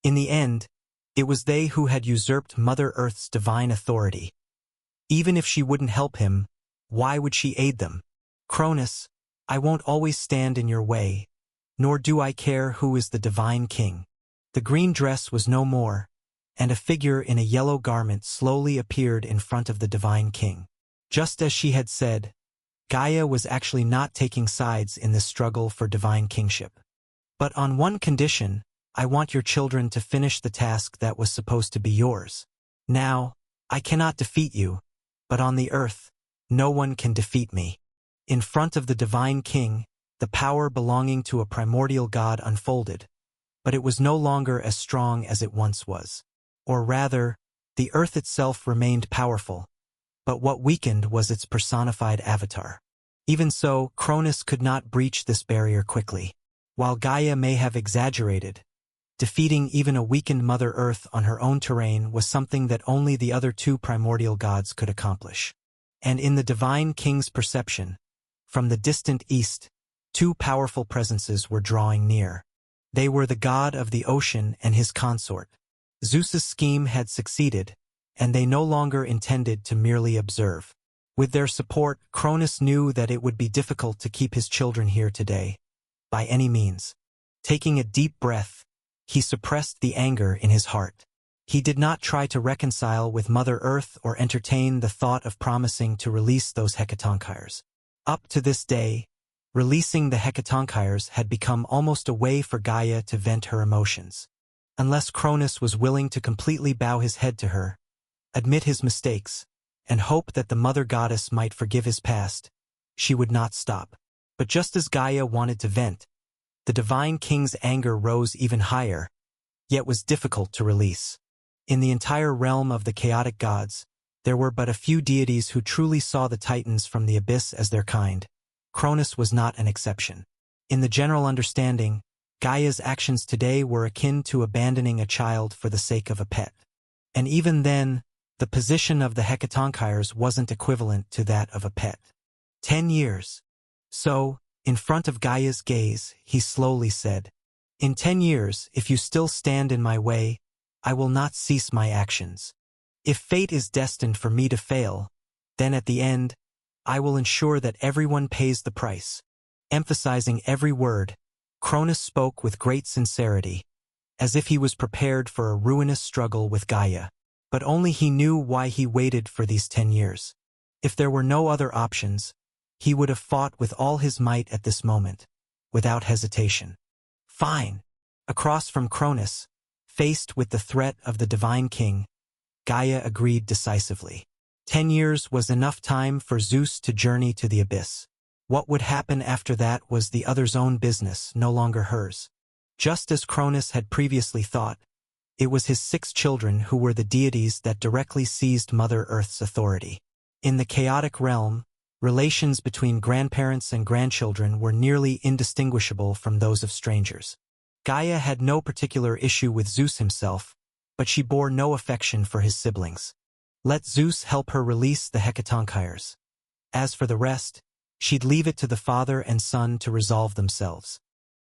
In the end, it was they who had usurped Mother Earth's divine authority. Even if she wouldn't help him, why would she aid them? Cronus, I won't always stand in your way, nor do I care who is the Divine King. The green dress was no more, and a figure in a yellow garment slowly appeared in front of the Divine King. Just as she had said, Gaia was actually not taking sides in this struggle for divine kingship. But on one condition, I want your children to finish the task that was supposed to be yours. Now, I cannot defeat you, but on the earth, no one can defeat me. In front of the Divine King, the power belonging to a primordial god unfolded, but it was no longer as strong as it once was. Or rather, the earth itself remained powerful, but what weakened was its personified avatar. Even so, Cronus could not breach this barrier quickly. While Gaia may have exaggerated, defeating even a weakened Mother Earth on her own terrain was something that only the other 2 primordial gods could accomplish. And in the Divine King's perception, from the distant east, 2 powerful presences were drawing near. They were the god of the ocean and his consort. Zeus's scheme had succeeded, and they no longer intended to merely observe. With their support, Cronus knew that it would be difficult to keep his children here today, by any means. Taking a deep breath, he suppressed the anger in his heart. He did not try to reconcile with Mother Earth or entertain the thought of promising to release those Hecatonchires. Up to this day, releasing the Hecatonchires had become almost a way for Gaia to vent her emotions. Unless Cronus was willing to completely bow his head to her, admit his mistakes, and hope that the Mother Goddess might forgive his past, she would not stop. But just as Gaia wanted to vent, the Divine King's anger rose even higher, yet was difficult to release. In the entire realm of the chaotic gods, there were but a few deities who truly saw the Titans from the abyss as their kind. Cronus was not an exception. In the general understanding, Gaia's actions today were akin to abandoning a child for the sake of a pet. And even then, the position of the Hecatonchires wasn't equivalent to that of a pet. 10 years. So, in front of Gaia's gaze, he slowly said, "In 10 years, if you still stand in my way, I will not cease my actions. If fate is destined for me to fail, then at the end, I will ensure that everyone pays the price." Emphasizing every word, Cronus spoke with great sincerity, as if he was prepared for a ruinous struggle with Gaia. But only he knew why he waited for these 10 years. If there were no other options, he would have fought with all his might at this moment, without hesitation. Fine. Across from Cronus, faced with the threat of the Divine King, Gaia agreed decisively. 10 years was enough time for Zeus to journey to the abyss. What would happen after that was the other's own business, no longer hers. Just as Cronus had previously thought, it was his 6 children who were the deities that directly seized Mother Earth's authority. In the chaotic realm, relations between grandparents and grandchildren were nearly indistinguishable from those of strangers. Gaia had no particular issue with Zeus himself, but she bore no affection for his siblings. Let Zeus help her release the Hecatonchires. As for the rest, she'd leave it to the father and son to resolve themselves.